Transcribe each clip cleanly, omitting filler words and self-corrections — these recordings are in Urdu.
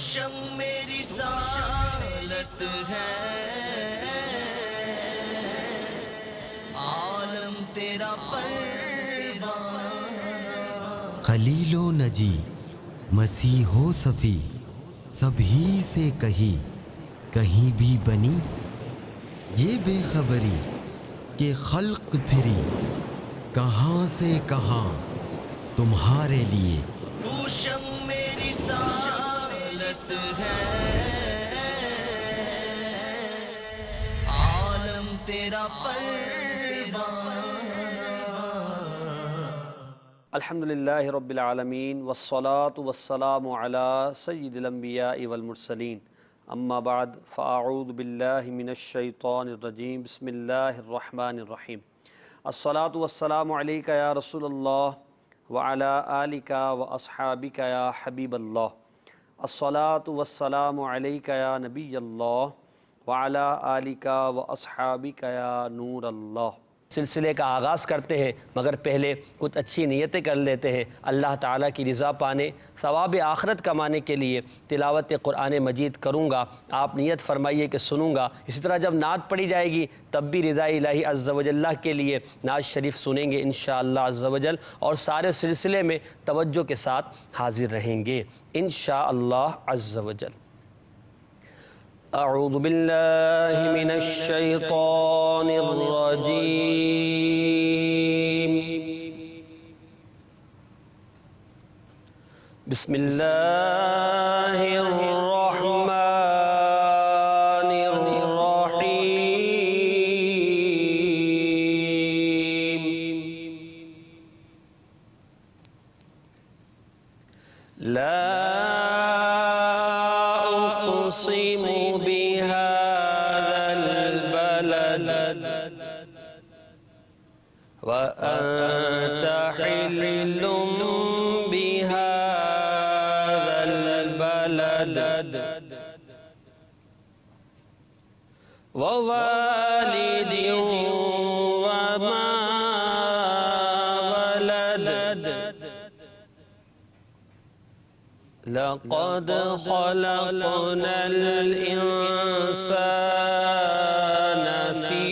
روشن میری سالس ہے، عالم تیرا پروانہ۔ خلیل و نجی مسیح و صفی سبھی سے کہیں کہیں بھی بنی، یہ بے خبری کہ خلق پھری کہاں سے کہاں تمہارے لیے۔ روشن میری سالس ہے، عالم تیرا پروانہ۔ الحمدللہ رب العالمین والصلاة والسلام علی سید الانبیاء والمرسلین، اما بعد فاعوذ باللہ من الشیطان الرجیم، بسم اللہ الرحمن الرحیم۔ الصلاة والسلام علیک یا رسول اللہ وعلی آلک واصحابک یا حبیب اللہ۔ الصلاة والسلام علیک یا نبی اللہ وعلی آلک واصحابک یا نور اللہ۔ سلسلے کا آغاز کرتے ہیں، مگر پہلے کچھ اچھی نیتیں کر لیتے ہیں۔ اللہ تعالیٰ کی رضا پانے، ثواب آخرت کمانے کے لیے تلاوت قرآن مجید کروں گا، آپ نیت فرمائیے کہ سنوں گا۔ اسی طرح جب نعت پڑھی جائے گی تب بھی رضا الہی عز و جل کے لیے نعت شریف سنیں گے انشاءاللہ عز و جل، اور سارے سلسلے میں توجہ کے ساتھ حاضر رہیں گے انشاءاللہ عز و جل۔ اعوذ باللہ من الشیطان الرجیم، بسم اللہ الرحمن الرحیم۔ لا أقسم بهذا البلد وأنت حل بهذا البلد ووالد وما ولد لقد خلقنا الإنسان في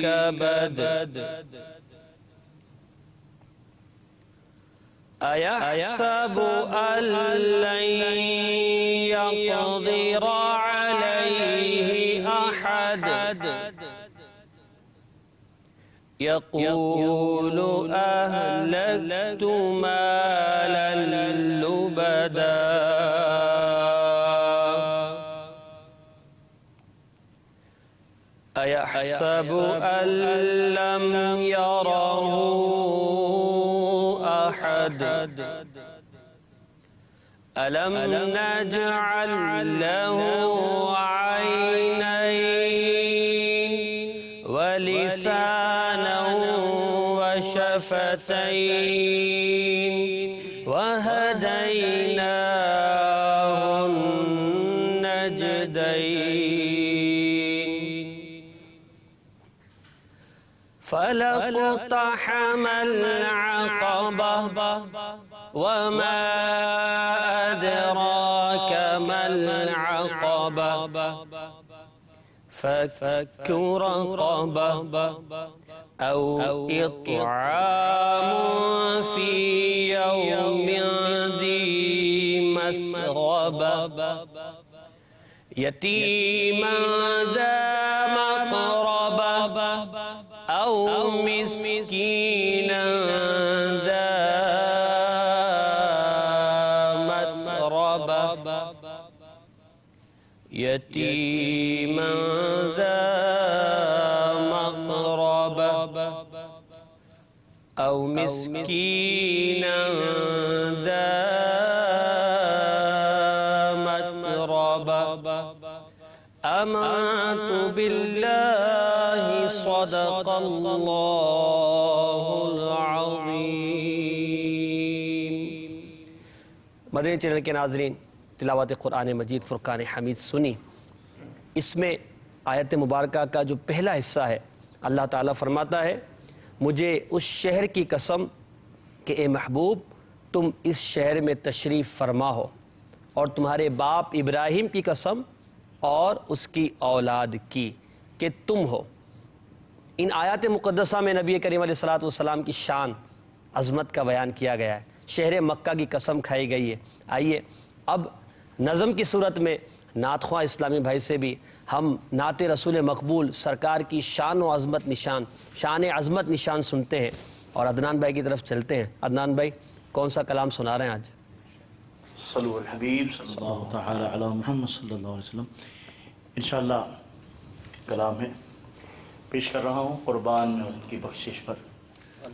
كبد أيحسب أن لن يقدر عليه أحد يقول أهلكت مالا لبدا أيحسب أن لم يره أحد ألم نجعل له عينين ولسانا وشفتين وهديناه النجدين فلاقتحم العقبة وما أدراك ما العقبة فك رقبة أو إطعام في يوم ذي مسغبة يتيما ذا مقربة أو مسكينا ذا متربة يتيما ذا مقربة أو مسكينا ذا متربة آمنت بالله صدق الله العظيم۔ مدنی چینل کے ناظرین، تلاوت قرآن مجید فرقان حمید سنی، اس میں آیت مبارکہ کا جو پہلا حصہ ہے، اللہ تعالیٰ فرماتا ہے مجھے اس شہر کی قسم کہ اے محبوب تم اس شہر میں تشریف فرما ہو، اور تمہارے باپ ابراہیم کی قسم اور اس کی اولاد کی کہ تم ہو۔ ان آیات مقدسہ میں نبی کریم علیہ الصلوۃ والسلام کی شان، عظمت کا بیان کیا گیا ہے، شہر مکہ کی قسم کھائی گئی ہے۔ آئیے اب نظم کی صورت میں نعت خواں اسلامی بھائی سے بھی ہم نعت رسول مقبول سرکار کی شان و عظمت نشان، شان عظمت نشان سنتے ہیں اور عدنان بھائی کی طرف چلتے ہیں۔ عدنان بھائی کون سا کلام سنا رہے ہیں آج؟ صلو الحبیب صلی اللہ تعالی علی محمد صلی اللہ علیہ وسلم۔ انشاءاللہ کلام ہے، پیش کر رہا ہوں قربان میں ان کی بخشش پر۔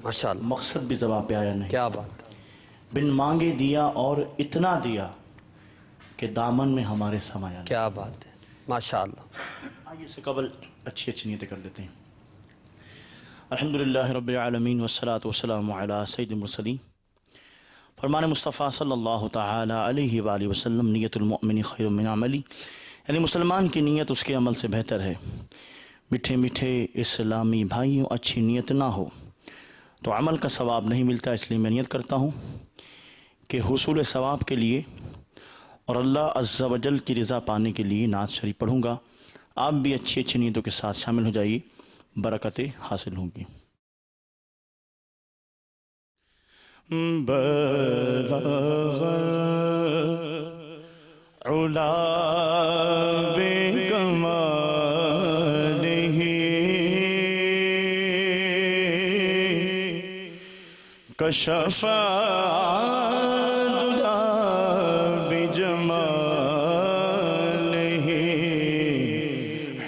ماشاءاللہ، مقصد بھی زبان پہ آیا نہیں، کیا بات۔ بن مانگے دیا اور اتنا دیا کہ دامن میں ہمارے سمایا نہیں۔ کیا بات ہے، ماشاءاللہ۔ آئیے سے قبل اچھی نیتیں کر لیتے ہیں۔ الحمدللہ رب العالمین والصلاة والسلام علی سید المرسلین۔ فرمان مصطفیٰ صلی اللہ تعالی علیہ وآلہ وسلم، نیت المؤمن خیر من عملی، یعنی مسلمان کی نیت اس کے عمل سے بہتر ہے۔ میٹھے میٹھے اسلامی بھائیوں، اچھی نیت نہ ہو تو عمل کا ثواب نہیں ملتا، اس لیے میں نیت کرتا ہوں کہ حصول ثواب کے لیے اور اللہ عز و جل کی رضا پانے کے لیے نعت شریف پڑھوں گا۔ آپ بھی اچھی اچھی نیتوں کے ساتھ شامل ہو جائیے، برکتیں حاصل ہوں گی۔ بلغ العلا بکمالہ کشف العلا بجمالہ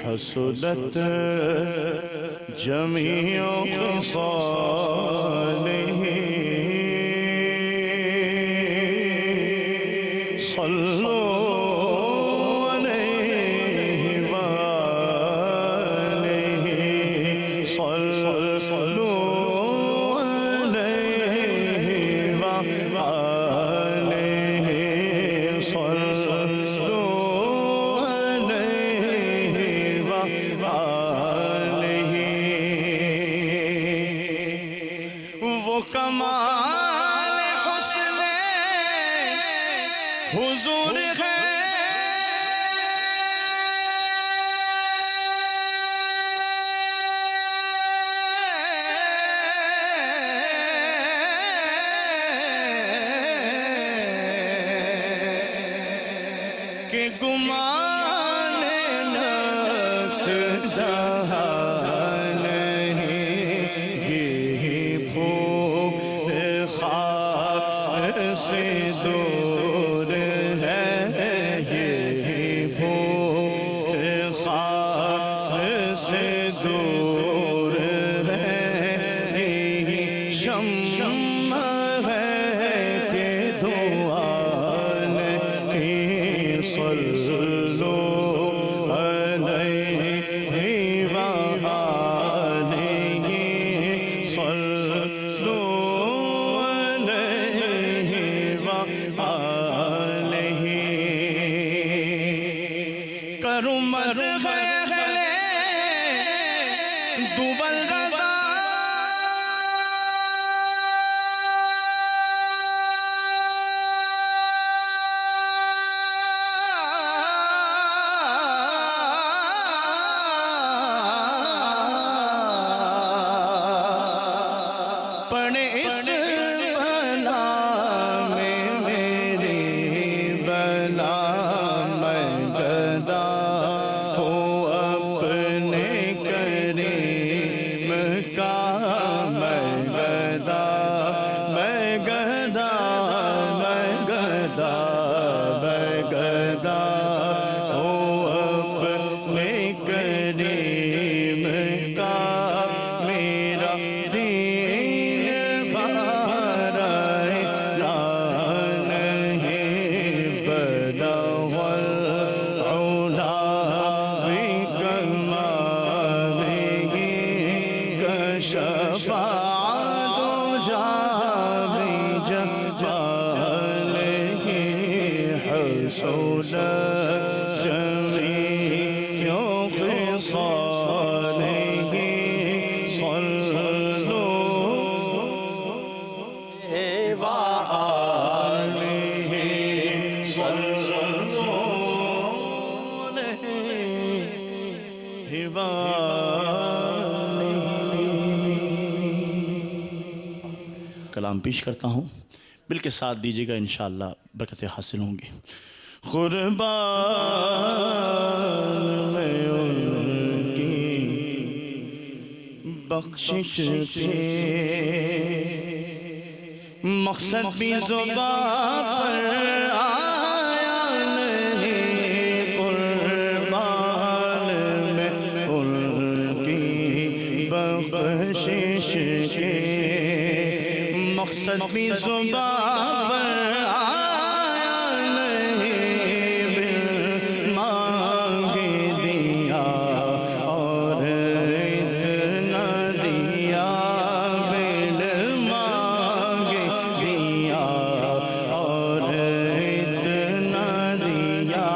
حسدت جمیع خصالہ وہ کمال حسن حضور ہے کہ گمان نفس جہاں نہیں، یہ بھوک خاک سے دور ہے، یہ بھوک خاک سے دور ہے، یہ شمع ہے کہ دعا نہیں، صلو علیہ وآلہ، صلو علیہ وآلہ۔ کرو مرحلے دوبل رضا پڑے اس بلا میں میری بلا، میں گدا ہوں اپنے کریم کا، میں گدا، میں گدا، میں گدا، میں گدا ہوں اپنے کریم کا، میرا دین بارائے لان نہیں، بلغ العلا بکمالہ کشف الدجى بجمالہ حسن جمیع خصالہ، صلو وآلہ، صلو کلام پیش کرتا ہوں، بل کے ساتھ دیجیے گا، انشاءاللہ برکتیں حاصل ہوں گی۔ قربان میں ان کی بخشش کے مقصد بھی زبان پر آیا نہیں، قربان میں ان کی بخشش کے مقصد بھی زبان پر آیا نہیں، بل مانگ دیا اور اتنا دیا، بل مانگ دیا اور اتنا دیا،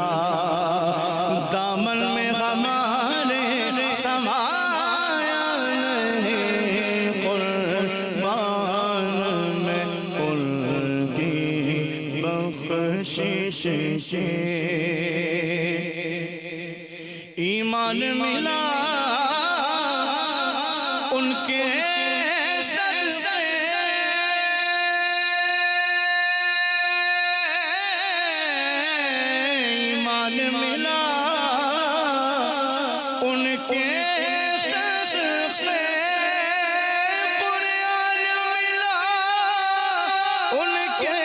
دامن میں ہمارے سمایا نہیں، قربان میں ان کی بخشش کے ایمان ملا ان کے صدقے، ایمان ملا ان کے صدقے، قرآن ملا ان کے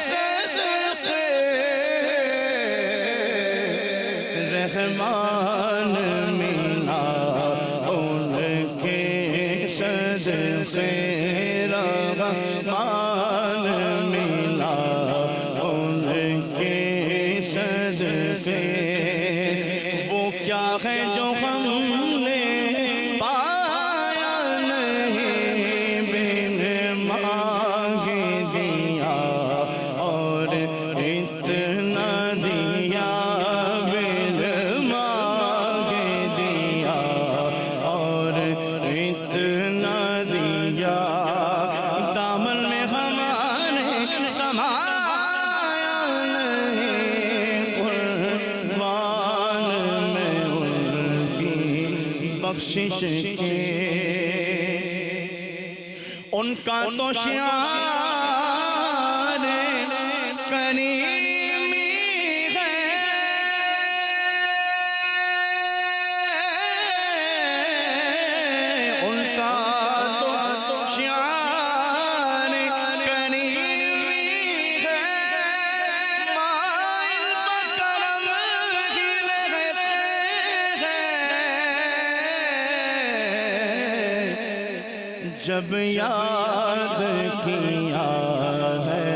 صدقے، رحمان ملا ان کے صدقے، رحمان ملا ان کے صدقے، وہ کیا ہے جو ہم نے پایا نہیں، بن مانگ دیا اور اتنا دیا، بن مانگ دیا اور اتنا دیا، دامن میں ہمارے سمایا نہیں، قربان میں ان کی بخشش کے، ان کا تو شعار کریمی ہے، ان کا تو شعار کریمی ہے، مائل بکرم ہی رہتے ہیں، جب یاد کیا ہے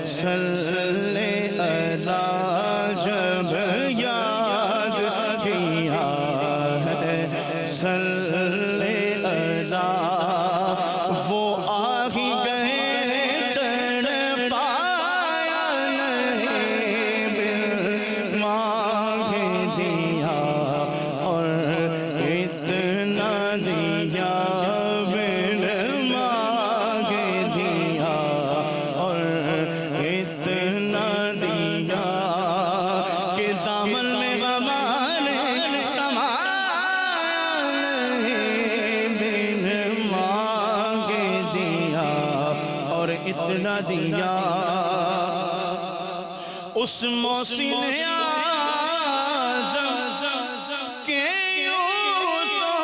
صلی اللہ، جب یاد کیا ہے صلی اللہ، وہ آ ہی گئے تڑپایا نہیں، بل مانگ دیا اور اتنا دیا، بل مانگ دیا اور اتنا دیا، کہ دامن میں ہمارے سمایا نہیں، بن مانگ دیا اور اتنا دیا، اس محسن اعظم کے یوں تو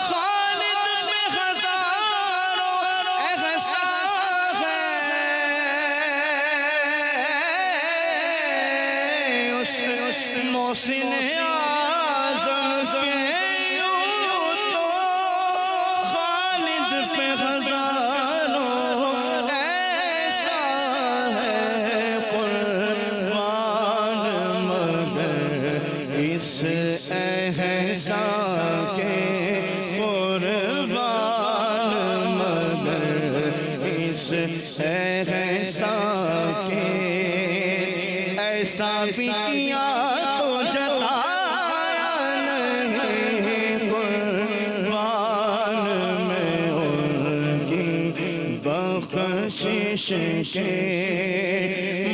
خالد میں ہزاروں احسان ہے، اس محسن اعظم کے یوں تو خالد پہ ہزاروں احسان ہے، قربان مگر اس احسان کے، قربان مگر اس احسان کے، ایسا بھی کیا تو جتایا نہیں، قربان میں ان کی بخشش کے،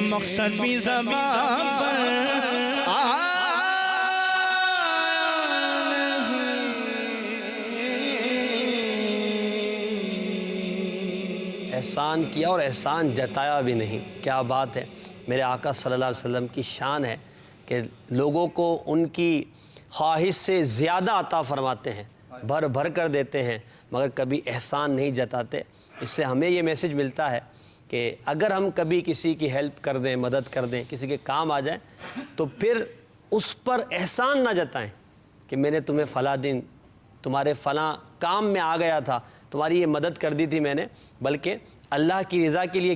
مقصد بھی زبان پر آیا احسان کیا اور احسان جتایا بھی نہیں۔ کیا بات ہے، میرے آقا صلی اللہ علیہ وسلم کی شان ہے کہ لوگوں کو ان کی خواہش سے زیادہ عطا فرماتے ہیں، بھر بھر کر دیتے ہیں، مگر کبھی احسان نہیں جتاتے۔ اس سے ہمیں یہ میسج ملتا ہے کہ اگر ہم کبھی کسی کی ہیلپ کر دیں، مدد کر دیں، کسی کے کام آ جائیں، تو پھر اس پر احسان نہ جتائیں کہ میں نے تمہیں فلاں دن تمہارے فلاں کام میں آ گیا تھا، تمہاری یہ مدد کر دی تھی میں نے، بلکہ اللہ کی رضا کے لیے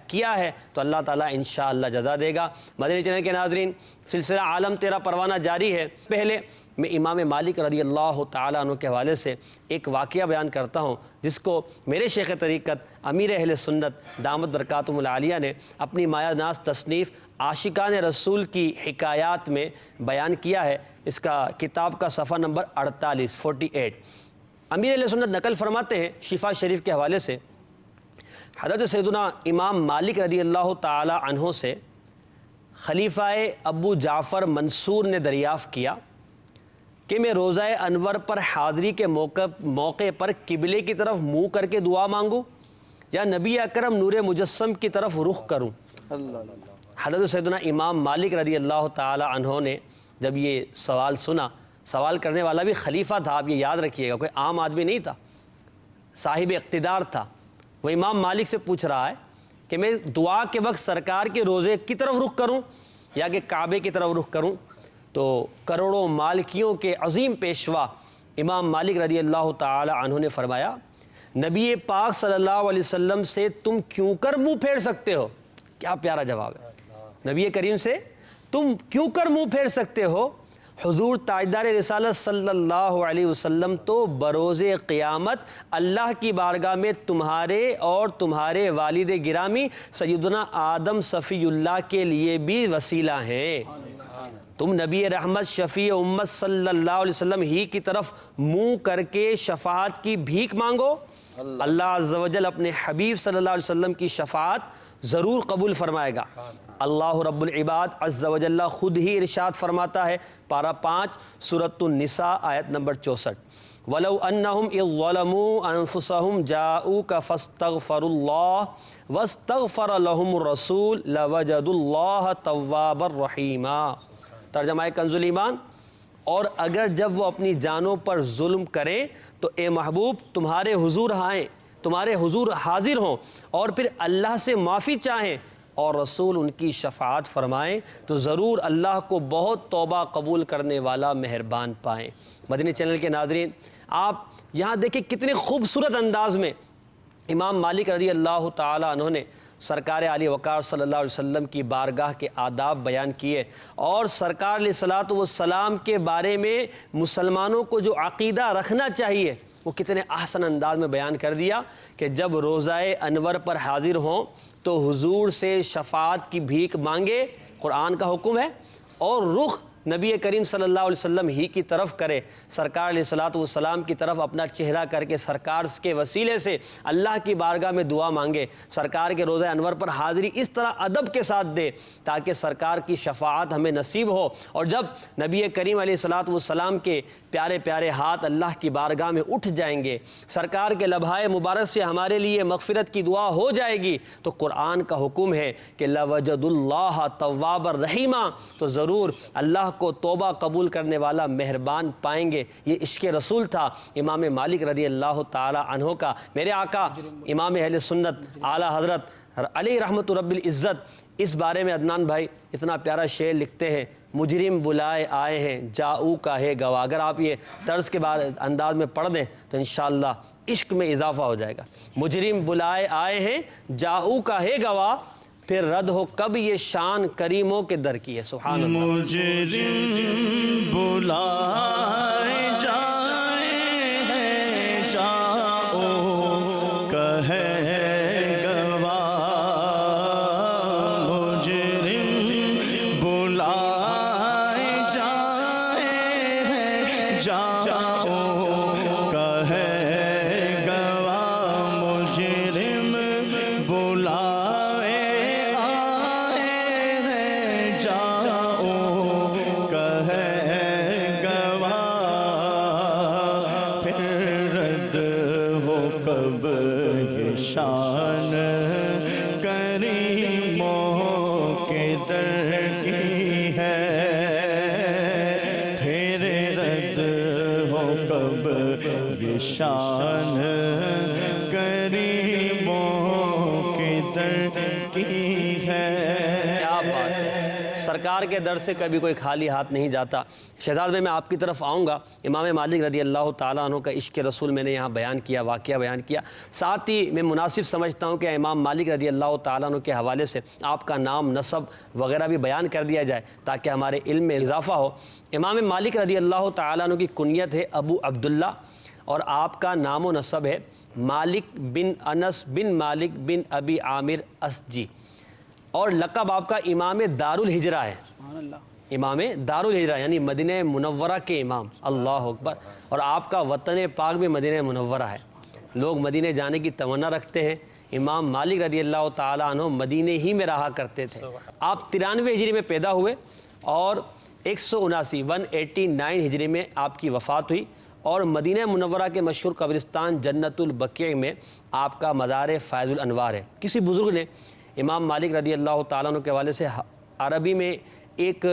کیا ہے تو اللہ تعالیٰ انشاءاللہ جزا دے گا۔ مدنی چینل کے ناظرین، سلسلہ عالم تیرا پروانہ جاری ہے۔ پہلے میں امام مالک رضی اللہ تعالیٰ عنہ کے حوالے سے ایک واقعہ بیان کرتا ہوں، جس کو میرے شیخ طریقت امیر اہل سنت دامت برکاتہم العالیہ نے اپنی مایہ ناز تصنیف عاشقان رسول کی حکایات میں بیان کیا ہے۔ اس کا کتاب کا صفحہ نمبر 48 امیر اہل سنت نقل فرماتے ہیں شفا شریف کے حوالے سے، حضرت سیدنا امام مالک رضی اللہ تعالی عنہ سے خلیفہ ابو جعفر منصور نے دریافت کیا کہ میں روزہ انور پر حاضری کے موقع پر قبلے کی طرف منہ کر کے دعا مانگوں یا نبی اکرم نور مجسم کی طرف رخ کروں۔ حضرت سیدنا امام مالک رضی اللہ تعالی عنہ نے جب یہ سوال سنا، سوال کرنے والا بھی خلیفہ تھا، آپ یہ یاد رکھیے گا، کوئی عام آدمی نہیں تھا، صاحب اقتدار تھا۔ وہ امام مالک سے پوچھ رہا ہے کہ میں دعا کے وقت سرکار کے روزے کی طرف رخ کروں یا کہ کعبے کی طرف رخ کروں؟ تو کروڑوں مالکیوں کے عظیم پیشوا امام مالک رضی اللہ تعالی عنہ نے فرمایا، نبی پاک صلی اللہ علیہ وسلم سے تم کیوں کر منہ پھیر سکتے ہو؟ کیا پیارا جواب ہے، نبی کریم سے تم کیوں کر منہ پھیر سکتے ہو؟ حضور تاجدار رسالت صلی اللہ علیہ وسلم تو بروز قیامت اللہ کی بارگاہ میں تمہارے اور تمہارے والد گرامی سیدنا آدم صفی اللہ کے لیے بھی وسیلہ ہیں۔ تم نبی رحمت شفیع امت صلی اللہ علیہ وسلم ہی کی طرف منہ کر کے شفاعت کی بھیک مانگو، اللہ عز و جل اپنے حبیب صلی اللہ علیہ وسلم کی شفاعت ضرور قبول فرمائے گا۔ اللہ رب العباد عز و جل خود ہی ارشاد فرماتا ہے، پارہ 5 سورۃ النساء آیت نمبر 64، وَلَوْ أَنَّهُمْ إِذْ ظَلَمُوا أَنفُسَهُمْ جَاءُوكَ فَاسْتَغْفَرُوا اللَّهَ وَاسْتَغْفَرَ لَهُمُ الرَّسُولُ لَوَجَدُوا اللَّهَ تَوَّابًا رَحِيمًا۔ ترجمہ کنز ایمان، اور اگر جب وہ اپنی جانوں پر ظلم کریں تو اے محبوب تمہارے حضور آئیں، تمہارے حضور حاضر ہوں اور پھر اللہ سے معافی چاہیں اور رسول ان کی شفاعت فرمائیں تو ضرور اللہ کو بہت توبہ قبول کرنے والا مہربان پائیں۔ مدنی چینل کے ناظرین، آپ یہاں دیکھیں کتنے خوبصورت انداز میں امام مالک رضی اللہ تعالی عنہ نے سرکار عالی وقار صلی اللہ علیہ وسلم کی بارگاہ کے آداب بیان کیے، اور سرکار علیہ الصلوۃ والسلام کے بارے میں مسلمانوں کو جو عقیدہ رکھنا چاہیے وہ کتنے احسن انداز میں بیان کر دیا کہ جب روزہ انور پر حاضر ہوں تو حضور سے شفاعت کی بھیک مانگے، قرآن کا حکم ہے، اور رخ نبی کریم صلی اللہ علیہ وسلم ہی کی طرف کرے، سرکار علیہ الصلوۃ والسلام کی طرف اپنا چہرہ کر کے سرکار کے وسیلے سے اللہ کی بارگاہ میں دعا مانگے، سرکار کے روزہ انور پر حاضری اس طرح ادب کے ساتھ دے تاکہ سرکار کی شفاعت ہمیں نصیب ہو، اور جب نبی کریم علیہ الصلوۃ والسلام کے پیارے پیارے ہاتھ اللہ کی بارگاہ میں اٹھ جائیں گے، سرکار کے لبھائے مبارک سے ہمارے لیے مغفرت کی دعا ہو جائے گی، تو قرآن کا حکم ہے کہ لَوَجَدُ اللَّهَ تَوَّابًا رَحِيمًا، تو ضرور اللہ کو توبہ قبول کرنے والا مہربان پائیں گے۔ یہ عشق رسول تھا امام مالک رضی اللہ تعالی عنہ کا۔ میرے آقا امام اہل سنت اعلیٰ حضرت علی رحمت رب العزت اس بارے میں عدنان بھائی اتنا پیارا شعر لکھتے ہیں، مجرم بلائے آئے ہیں جاؤ کا ہے گواہ۔ اگر آپ یہ طرز کے انداز میں پڑھ دیں تو انشاءاللہ عشق میں اضافہ ہو جائے گا۔ مجرم بلائے آئے ہیں جاؤ کا ہے گواہ، پھر رد ہو کب یہ شان کریموں کے در کی ہے۔ سبحان اللہ۔ مجرم بلائے جائے ہیں جاؤ کہے در کی ہے پھر رد ہو کب یہ شان غریبوں کے در کی ہے۔ کیا بات ہے، سرکار کے در سے کبھی کوئی خالی ہاتھ نہیں جاتا۔ شہزاد میں آپ کی طرف آؤں گا۔ امام مالک رضی اللہ تعالیٰ عنہ کا عشق رسول میں نے یہاں بیان کیا، واقعہ بیان کیا، ساتھ ہی میں مناسب سمجھتا ہوں کہ امام مالک رضی اللہ تعالیٰ عنہ کے حوالے سے آپ کا نام، نسب وغیرہ بھی بیان کر دیا جائے تاکہ ہمارے علم میں اضافہ ہو۔ امام مالک رضی اللہ تعالیٰ عنہ کی کنیت ہے ابو عبداللہ، اور آپ کا نام و نسب ہے مالک بن انس بن مالک بن ابی عامر اسجی، اور لقب آپ کا امام دار الہجرہ ہے۔ امام دار الہجرہ یعنی مدینہ منورہ کے امام، اللہ اکبر۔ اور آپ کا وطن پاک بھی مدینہ منورہ ہے، لوگ مدینہ جانے کی تمنا رکھتے ہیں۔ امام مالک رضی اللہ تعالیٰ عنہ مدینہ ہی میں رہا کرتے تھے۔ آپ 93 ہجری میں پیدا ہوئے اور 189 ہجری میں آپ کی وفات ہوئی، اور مدینہ منورہ کے مشہور قبرستان جنت البقیع میں آپ کا مزار فیض الانوار ہے۔ کسی بزرگ نے امام مالک رضی اللہ تعالیٰ عنہ کے حوالے سے عربی میں ایک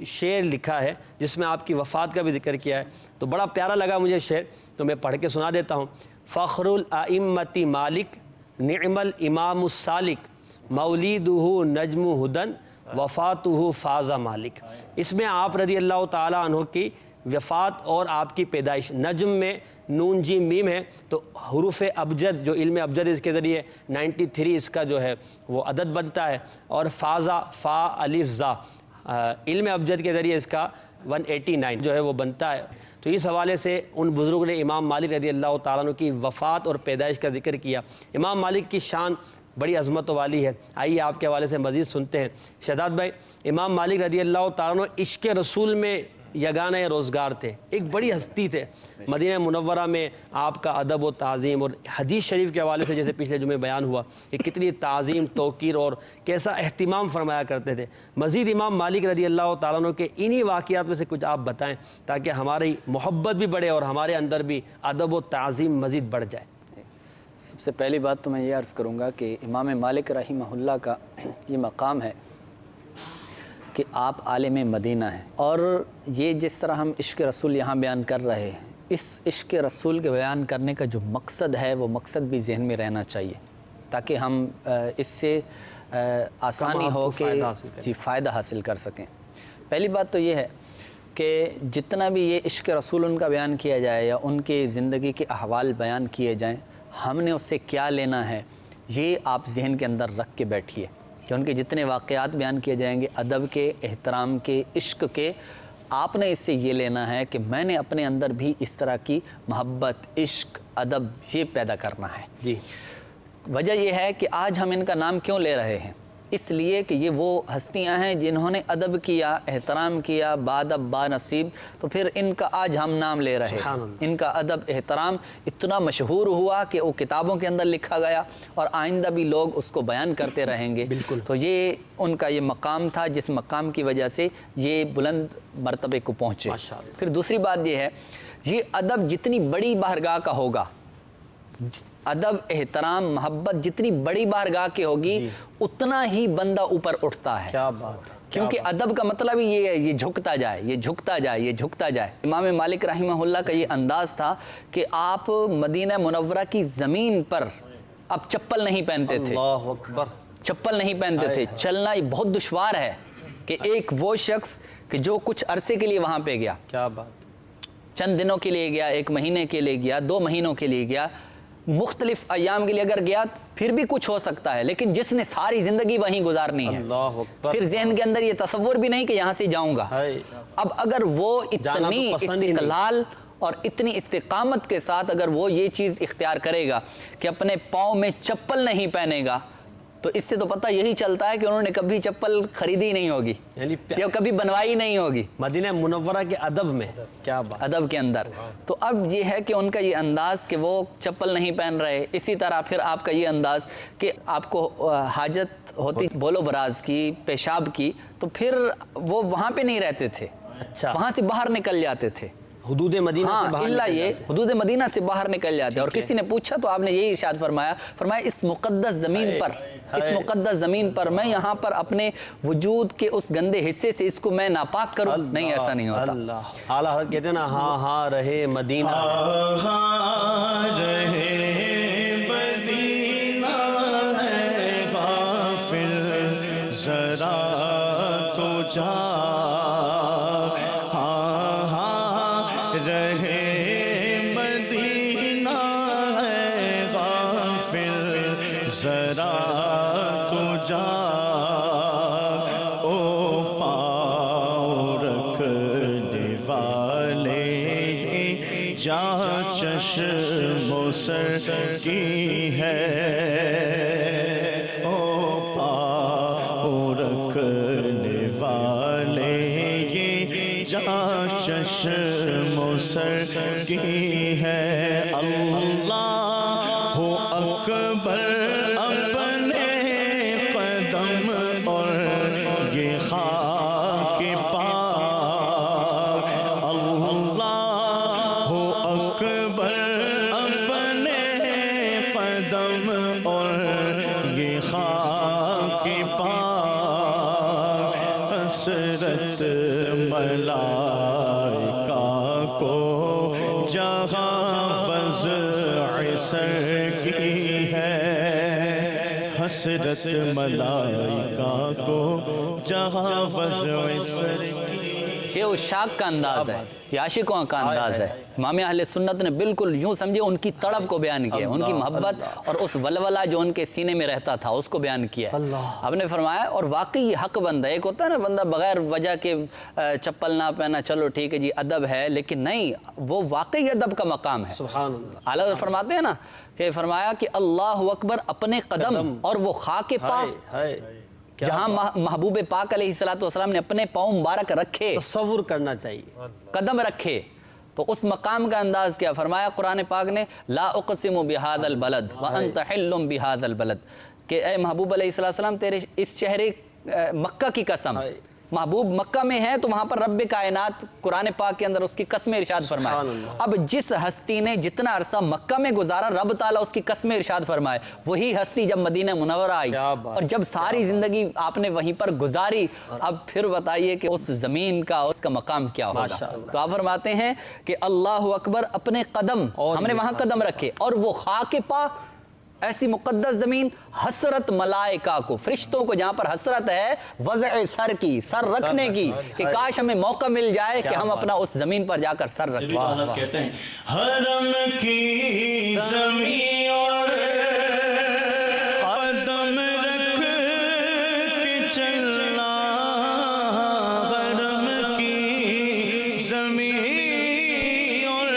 شعر لکھا ہے جس میں آپ کی وفات کا بھی ذکر کیا ہے، تو بڑا پیارا لگا مجھے شعر، تو میں پڑھ کے سنا دیتا ہوں۔ فخر الائمۃ مالک نعم الامام السالک مولیدہ نجم ہدن وفاتہ فاز مالک۔ اس میں آپ رضی اللہ تعالیٰ عنہ کی وفات اور آپ کی پیدائش، نجم میں نون جیم میم ہے، تو حروف ابجد جو علم ابجد اس کے ذریعے 93 اس کا جو ہے وہ عدد بنتا ہے، اور فازا فا الف زا علم ابجد کے ذریعے اس کا 189 جو ہے وہ بنتا ہے۔ تو اس حوالے سے ان بزرگ نے امام مالک رضی اللہ تعالیٰ عنہ کی وفات اور پیدائش کا ذکر کیا۔ امام مالک کی شان بڑی عظمت والی ہے، آئیے آپ کے حوالے سے مزید سنتے ہیں۔ شہزاد بھائی، امام مالک رضی اللہ تعالیٰ عنہ عشق رسول میں یگانہ روزگار تھے، ایک بڑی ہستی تھے۔ مدینہ منورہ میں آپ کا ادب و تعظیم، اور حدیث شریف کے حوالے سے جیسے پچھلے جمعے بیان ہوا کہ کتنی تعظیم، توقیر اور کیسا اہتمام فرمایا کرتے تھے۔ مزید امام مالک رضی اللہ تعالیٰ عنہ کے انہی واقعات میں سے کچھ آپ بتائیں تاکہ ہماری محبت بھی بڑھے اور ہمارے اندر بھی ادب و تعظیم مزید بڑھ جائے۔ سب سے پہلی بات تو میں یہ عرض کروں گا کہ امام مالک رحمہ اللہ کا یہ مقام ہے کہ آپ عالم مدینہ ہیں، اور یہ جس طرح ہم عشق رسول یہاں بیان کر رہے ہیں، اس عشق رسول کے بیان کرنے کا جو مقصد ہے وہ مقصد بھی ذہن میں رہنا چاہیے تاکہ ہم اس سے آسانی ہو کہ فائدہ حاصل کر سکیں۔ پہلی بات تو یہ ہے کہ جتنا بھی یہ عشق رسول ان کا بیان کیا جائے یا ان کے زندگی کے احوال بیان کیے جائیں، ہم نے اس سے کیا لینا ہے یہ آپ ذہن کے اندر رکھ کے بیٹھیے کہ ان کے جتنے واقعات بیان کیے جائیں گے ادب کے، احترام کے، عشق کے، آپ نے اس سے یہ لینا ہے کہ میں نے اپنے اندر بھی اس طرح کی محبت، عشق، ادب یہ پیدا کرنا ہے۔ جی، وجہ یہ ہے کہ آج ہم ان کا نام کیوں لے رہے ہیں؟ اس لیے کہ یہ وہ ہستیاں ہیں جنہوں نے ادب کیا، احترام کیا، بادب با نصیب، تو پھر ان کا آج ہم نام لے رہے ہیں۔ ان کا ادب، احترام اتنا مشہور ہوا کہ وہ کتابوں کے اندر لکھا گیا اور آئندہ بھی لوگ اس کو بیان کرتے رہیں گے۔ بالکل۔ تو یہ ان کا یہ مقام تھا جس مقام کی وجہ سے یہ بلند مرتبے کو پہنچے۔ پھر دوسری بات یہ ہے، یہ ادب جتنی بڑی بارگاہ کا ہوگا، ادب، احترام، محبت جتنی بڑی بارگاہ کی ہوگی اتنا ہی بندہ اوپر اٹھتا ہے۔ کیا بات ہے، کیونکہ ادب کا مطلب ہی یہ ہے، یہ جھکتا جائے، یہ جھکتا جائے، یہ جھکتا جائے۔ امام مالک رحمہ اللہ کا یہ انداز تھا کہ آپ مدینہ منورہ کی زمین پر اب چپل نہیں پہنتے تھے، اللہ اکبر، چپل نہیں پہنتے تھے۔ چلنا یہ بہت دشوار ہے کہ ایک وہ شخص کہ جو کچھ عرصے کے لیے وہاں پہ گیا، کیا بات، چند دنوں کے لیے گیا، ایک مہینے کے لیے گیا، 2 مہینوں کے لیے گیا، مختلف ایام کے لیے اگر گیا پھر بھی کچھ ہو سکتا ہے، لیکن جس نے ساری زندگی وہیں گزارنی ہے، اللہ اکبر، پھر ذہن کے اندر یہ تصور بھی نہیں کہ یہاں سے جاؤں گا۔ اب اگر وہ اتنی استقلال اور اتنی استقامت کے ساتھ اگر وہ یہ چیز اختیار کرے گا کہ اپنے پاؤں میں چپل نہیں پہنے گا، تو اس سے تو پتہ یہی چلتا ہے کہ انہوں نے کبھی چپل خریدی نہیں ہوگی یا کبھی بنوائی نہیں ہوگی مدینہ منورہ کے ادب میں، کیا بات، ادب کے اندر۔ تو اب یہ ہے کہ ان کا یہ انداز کہ وہ چپل نہیں پہن رہے، اسی طرح پھر آپ کا یہ انداز کہ آپ کو حاجت ہوتی بول و براز کی، پیشاب کی، تو پھر وہ وہاں پہ نہیں رہتے تھے، اچھا، وہاں سے باہر نکل جاتے تھے، حدود مدینہ سے باہر اللہ یہ حدود مدینہ سے باہر نکل جاتے ہیں۔ اور کسی نے پوچھا تو آپ نے یہی ارشاد فرمایا اس مقدس زمین پر اس مقدس زمین پر میں یہاں پر اپنے وجود کے اس گندے حصے سے اس کو میں ناپاک کروں؟ نہیں، ایسا نہیں ہوتا۔ اللہ اعلیٰ حضرت کہتے ہیں نا، ہاں ہاں رہے مدینہ، ہاں رہے مدینہ ہے غافل ذرا تو جا، ہاں ہاں رہے مدینہ ہے غافل ذرا تو جا، او پاؤں رکھنے والے جا چشم و سر کی ہے، او پاؤں رکھنے والے یہ جا چشم و سر کی ہے، اللہ اکبر اپنے قدم اور یہ خاک پاک، اللہ اکبر اپنے قدم اور یہ خاک پاک، حسرت ملائکہ کو جہاں فضع سر کی ہے، حسرت ملائکہ کو جہاں فضع سر کی۔ یہ عشاق کا انداز ہے، یہ عاشقوں کا انداز ہے۔ امام اہل سنت نے بالکل یوں سمجھے ان کی تڑپ کو بیان کیا، ان کی محبت اور اس ولولہ جو ان کے سینے میں رہتا تھا اس کو بیان کیا ہے۔ آپ نے فرمایا، اور واقعی یہ حق بند ہے۔ ایک ہوتا ہے نا بندہ بغیر وجہ کے چپل نہ پہنا، چلو ٹھیک ہے جی ادب ہے، لیکن نہیں، وہ واقعی ادب کا مقام ہے۔ سبحان اللہ۔ اعلیٰ فرماتے ہیں نا کہ فرمایا کہ اللہ اکبر اپنے قدم اور وہ خاک پاک جہاں محبوب پاک علیہ السلام نے اپنے پاؤں مبارک رکھے، تصور کرنا چاہیے، قدم رکھے، تو اس مقام کا انداز کیا فرمایا قرآن پاک نے، لا اقسم بہذا البلد وانت حل بہذا البلد، کہ اے محبوب علیہ السلام تیرے اس شہر مکہ کی قسم، محبوب مکہ میں ہے تو وہاں پر رب کائنات قرآن پاک کے اندر اس کی قسمیں ارشاد فرمائے۔ اب جس ہستی نے جتنا عرصہ مکہ میں گزارا، رب تعالیٰ اس کی قسمیں ارشاد فرمائے، وہی ہستی جب مدینہ منورہ آئی اور جب ساری زندگی آپ نے وہیں پر گزاری، اب پھر بتائیے کہ اس زمین کا اس کا مقام کیا ہوگا۔ تو آپ فرماتے ہیں کہ اللہ اکبر اپنے قدم، ہم نے وہاں قدم رکھے، اور وہ خاک پاک، ایسی مقدس زمین، حسرت ملائکہ کو، فرشتوں کو جہاں پر حسرت ہے وضع سر کی، سر رکھنے کی، کہ کاش ہمیں موقع مل جائے کہ ہم اپنا اس زمین پر جا کر سر رکھیں۔ حضرت کہتے ہیں حرم کی زمین اور قدم رکھ کے چلنا، حرم کی زمین اور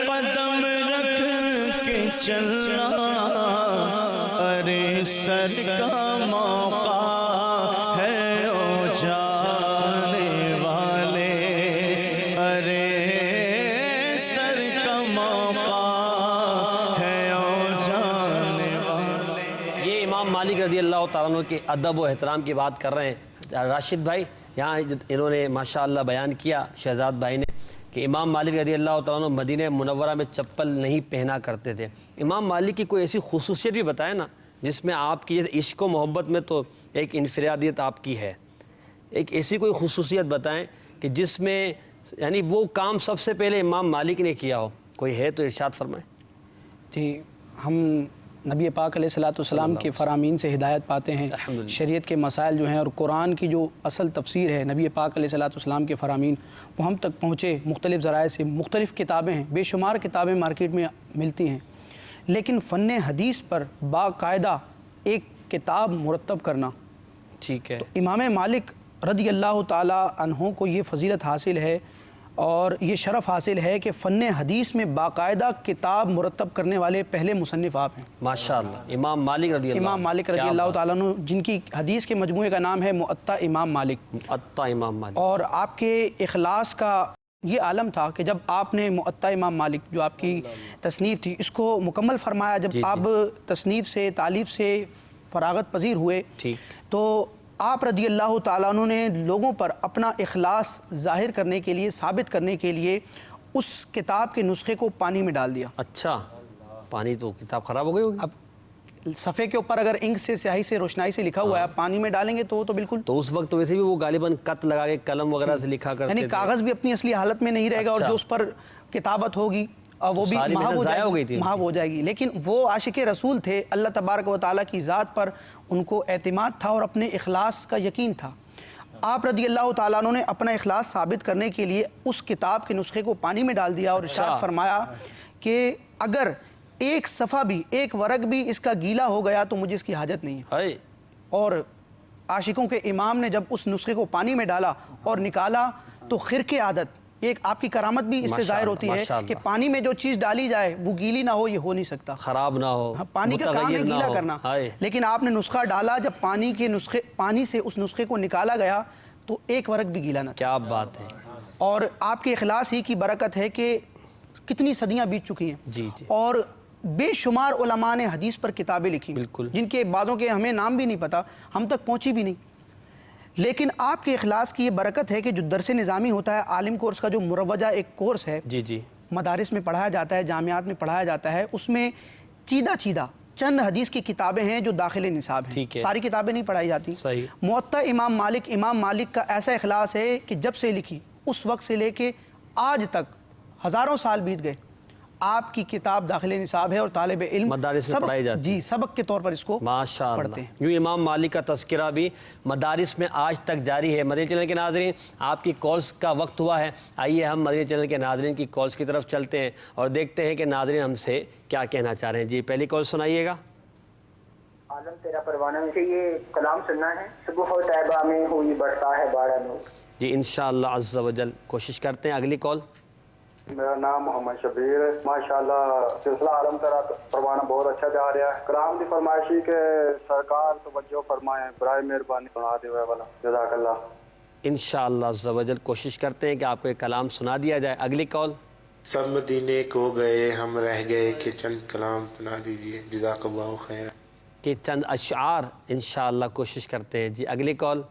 قدم رکھ کے چلنا، ارے سر کا موقع ہے او جانے والے، ارے سر کا موقع ہے او جانے والے۔ یہ امام مالک رضی اللہ تعالیٰ عنہ کے ادب و احترام کی بات کر رہے ہیں راشد بھائی۔ یہاں انہوں نے ماشاءاللہ بیان کیا شہزاد بھائی نے کہ امام مالک رضی اللہ تعالیٰ عنہ مدینہ منورہ میں چپل نہیں پہنا کرتے تھے۔ امام مالک کی کوئی ایسی خصوصیت بھی بتائے نا جس میں آپ کی عشق و محبت میں تو ایک انفرادیت آپ کی ہے، ایک ایسی کوئی خصوصیت بتائیں کہ جس میں یعنی وہ کام سب سے پہلے امام مالک نے کیا ہو، کوئی ہے تو ارشاد فرمائیں۔ جی، ہم نبی پاک علیہ السلام کے فرامین سے ہدایت پاتے ہیں، شریعت کے مسائل جو ہیں اور قرآن کی جو اصل تفسیر ہے، نبی پاک علیہ السلام کے فرامین وہ ہم تک پہنچے مختلف ذرائع سے۔ مختلف کتابیں ہیں، بے شمار کتابیں مارکیٹ میں ملتی ہیں، لیکن فن حدیث پر باقاعدہ ایک کتاب مرتب کرنا، ٹھیک ہے، تو امام مالک رضی اللہ تعالیٰ عنہ کو یہ فضیلت حاصل ہے اور یہ شرف حاصل ہے کہ فن حدیث میں باقاعدہ کتاب مرتب کرنے والے پہلے مصنف آپ ہیں۔ ماشاءاللہ، امام مالک رضی اللہ امام مالک رضی اللہ تعالیٰ عنہ، جن کی حدیث کے مجموعے کا نام ہے معطا امام مالک۔ معطا امام مالک، اور آپ کے اخلاص کا یہ عالم تھا کہ جب آپ نے معطا امام مالک جو آپ کی تصنیف تھی اس کو مکمل فرمایا، جب آپ تصنیف سے تالیف سے فراغت پذیر ہوئے تو آپ رضی اللہ تعالیٰ عنہ نے لوگوں پر اپنا اخلاص ظاہر کرنے کے لیے، ثابت کرنے کے لیے اس کتاب کے نسخے کو پانی میں ڈال دیا۔ اچھا، پانی تو کتاب خراب ہو گئی ہوگی۔ اب صفحے کے اوپر اگر انک سے سیاہی سے روشنائی سے لکھا ہوا ہے، پانی میں ڈالیں گے تو وہ تو بالکل، تو اس وقت تو ویسے بھی وہ غالباً قط لگا کے قلم وغیرہ سے لکھا کرتے یعنی تھے، کاغذ بھی اپنی اصلی حالت میں نہیں رہے گا، اور جو اس پر کتابت ہوگی وہ بھی ساری محو محنت ضائع ہو گئی تھی ان کی۔ محو ہو جائے گی۔ لیکن وہ عاشق رسول تھے، اللہ تبارک و تعالیٰ کی ذات پر ان کو اعتماد تھا اور اپنے اخلاص کا یقین تھا۔ آپ رضی اللہ تعالیٰ عنہ نے اپنا اخلاص ثابت کرنے کے لیے اس کتاب کے نسخے کو پانی میں ڈال دیا اور ارشاد فرمایا کہ اگر ایک صفحہ بھی، ایک ورق بھی اس کا گیلا ہو گیا تو مجھے اس کی حاجت نہیں ہے۔ ہائے، اور عاشقوں کے امام نے جب اس نسخے کو پانی میں ڈالا اور نکالا تو خرق عادت، ایک آپ کی کرامت بھی اس سے ظاہر ہوتی ہے کہ پانی میں جو چیز ڈالی جائے وہ گیلی نہ ہو، یہ ہو نہیں سکتا، خراب نہ ہو، پانی کا کام ہے متغیر نہ گیلا ہو۔ کرنا۔ ہائے، لیکن آپ نے نسخہ ڈالا، جب پانی سے اس نسخے کو نکالا گیا تو ایک ورق بھی گیلا نہ تھا۔ کیا بات ہے، اور آپ کے اخلاص ہی کی برکت ہے کہ کتنی صدیاں بیت چکی ہیں، جی جی، اور بے شمار علماء نے حدیث پر کتابیں لکھی، بالکل، جن کے بعضوں کے ہمیں نام بھی نہیں پتہ، ہم تک پہنچی بھی نہیں۔ لیکن آپ کے اخلاص کی یہ برکت ہے کہ جو درس نظامی ہوتا ہے، عالم کورس کا جو مروجہ ایک کورس ہے، جی جی، مدارس میں پڑھایا جاتا ہے، جامعات میں پڑھایا جاتا ہے، اس میں چیدہ چند حدیث کی کتابیں ہیں جو داخل نصاب ہیں، ٹھیک ہے، ساری کتابیں نہیں پڑھائی جاتی۔ صحیح۔ موطا امام مالک کا ایسا اخلاص ہے کہ جب سے لکھی اس وقت سے لے کے آج تک ہزاروں سال بیت گئے، آپ کی کتاب داخل نصاب ہے اور طالب علم مدارس میں پڑھائی جاتی ہے، جی سبق کے طور پر اس کو ماشاء پڑھتے اللہ۔ ہیں۔ یوں امام مالک کا تذکرہ بھی مدارس میں آج تک جاری ہے۔ مدنی چینل کے ناظرین، آپ کی کالز کا وقت ہوا ہے، آئیے ہم مدنی چینل کے ناظرین کی کالز کی طرف چلتے ہیں اور دیکھتے ہیں کہ ناظرین ہم سے کیا کہنا چاہ رہے ہیں۔ جی پہلی کال سنائیے گا۔ عالم تیرا پروانہ میں سے یہ کلام سننا ہے، صبح و طیبہ میں ہوئی بڑھتا ہے بارہ نور۔ جی انشاءاللہ عز و جل کوشش کرتے ہیں۔ اگلی کال۔ میرا نام محمد شبیر ہے۔ ماشاءاللہ سلسلہ عالم تیرا پروانہ بہت اچھا جا رہا ہے۔ کلام دی فرمائشی کے سرکار توجہ فرمائیں، برائے مہربانی سنا دے والا، جزاک اللہ۔ انشاءاللہ عز و جل کوشش کرتے ہیں کہ آپ کو ایک کلام سنا دیا جائے۔ اگلی کال۔ سب مدینے کو گئے ہم رہ گئے کہ چند کلام سنا دیجئے، جزاک اللہ خیر۔ کہ چند اشعار انشاءاللہ کوشش کرتے ہیں۔ جی اگلی کال۔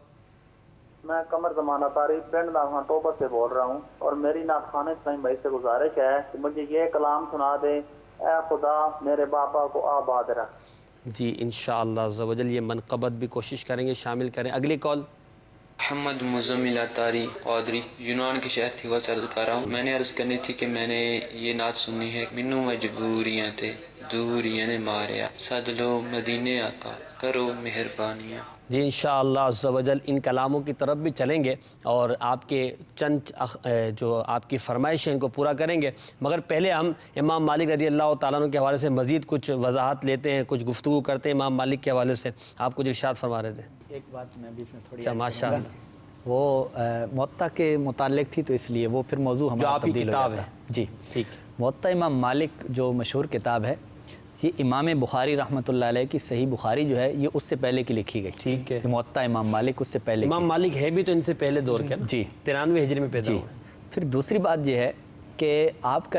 میں قمر زمانہ تاریخ پنڈ ناخوان ٹوبہ سے بول رہا ہوں، اور میری نعت خوان اسماعیل بھائی سے گزارش ہے کہ مجھے یہ کلام سنا دے، اے خدا میرے بابا کو آباد رکھ۔ جی انشاءاللہ عز و جل یہ منقبت بھی کوشش کریں گے شامل کریں۔ اگلی کال۔ محمد مزمل اتاری قادری یونان کے شہر تھیوا سے عرض کر رہا ہوں۔ میں نے عرض کرنی تھی کہ میں نے یہ نعت سننی ہے۔ منو مجبوریاں تھے دوریاں نے ماریا، سد لو مدینے آقا کرو مہربانیاں۔ جی انشاءاللہ عز و جل ان کلاموں کی طرف بھی چلیں گے اور آپ کے چند جو آپ کی فرمائش ہیں ان کو پورا کریں گے، مگر پہلے ہم امام مالک رضی اللہ تعالیٰ عنہ کے حوالے سے مزید کچھ وضاحت لیتے ہیں، کچھ گفتگو کرتے ہیں امام مالک کے حوالے سے۔ آپ کچھ ارشاد فرما رہے تھے۔ ایک بات میں بیچ میں تھوڑی اچھا ماشاء اللہ، وہ موطا کے متعلق تھی تو اس لیے وہ پھر موضوع ہمارا آپ کی تبدیل ہو کتاب جاتا ہے۔ جی ٹھیک۔ موطا امام مالک جو مشہور کتاب ہے، یہ امام بخاری رحمۃ اللہ علیہ کی صحیح بخاری جو ہے یہ اس سے پہلے کی لکھی گئی۔ ٹھیک ہے۔ موطا امام مالک اس سے پہلے امام مالک ہے بھی تو ان سے پہلے دور کے نا؟ جی 93 ہجری میں پیدا جی۔ ہوئے۔ پھر دوسری بات یہ ہے کہ آپ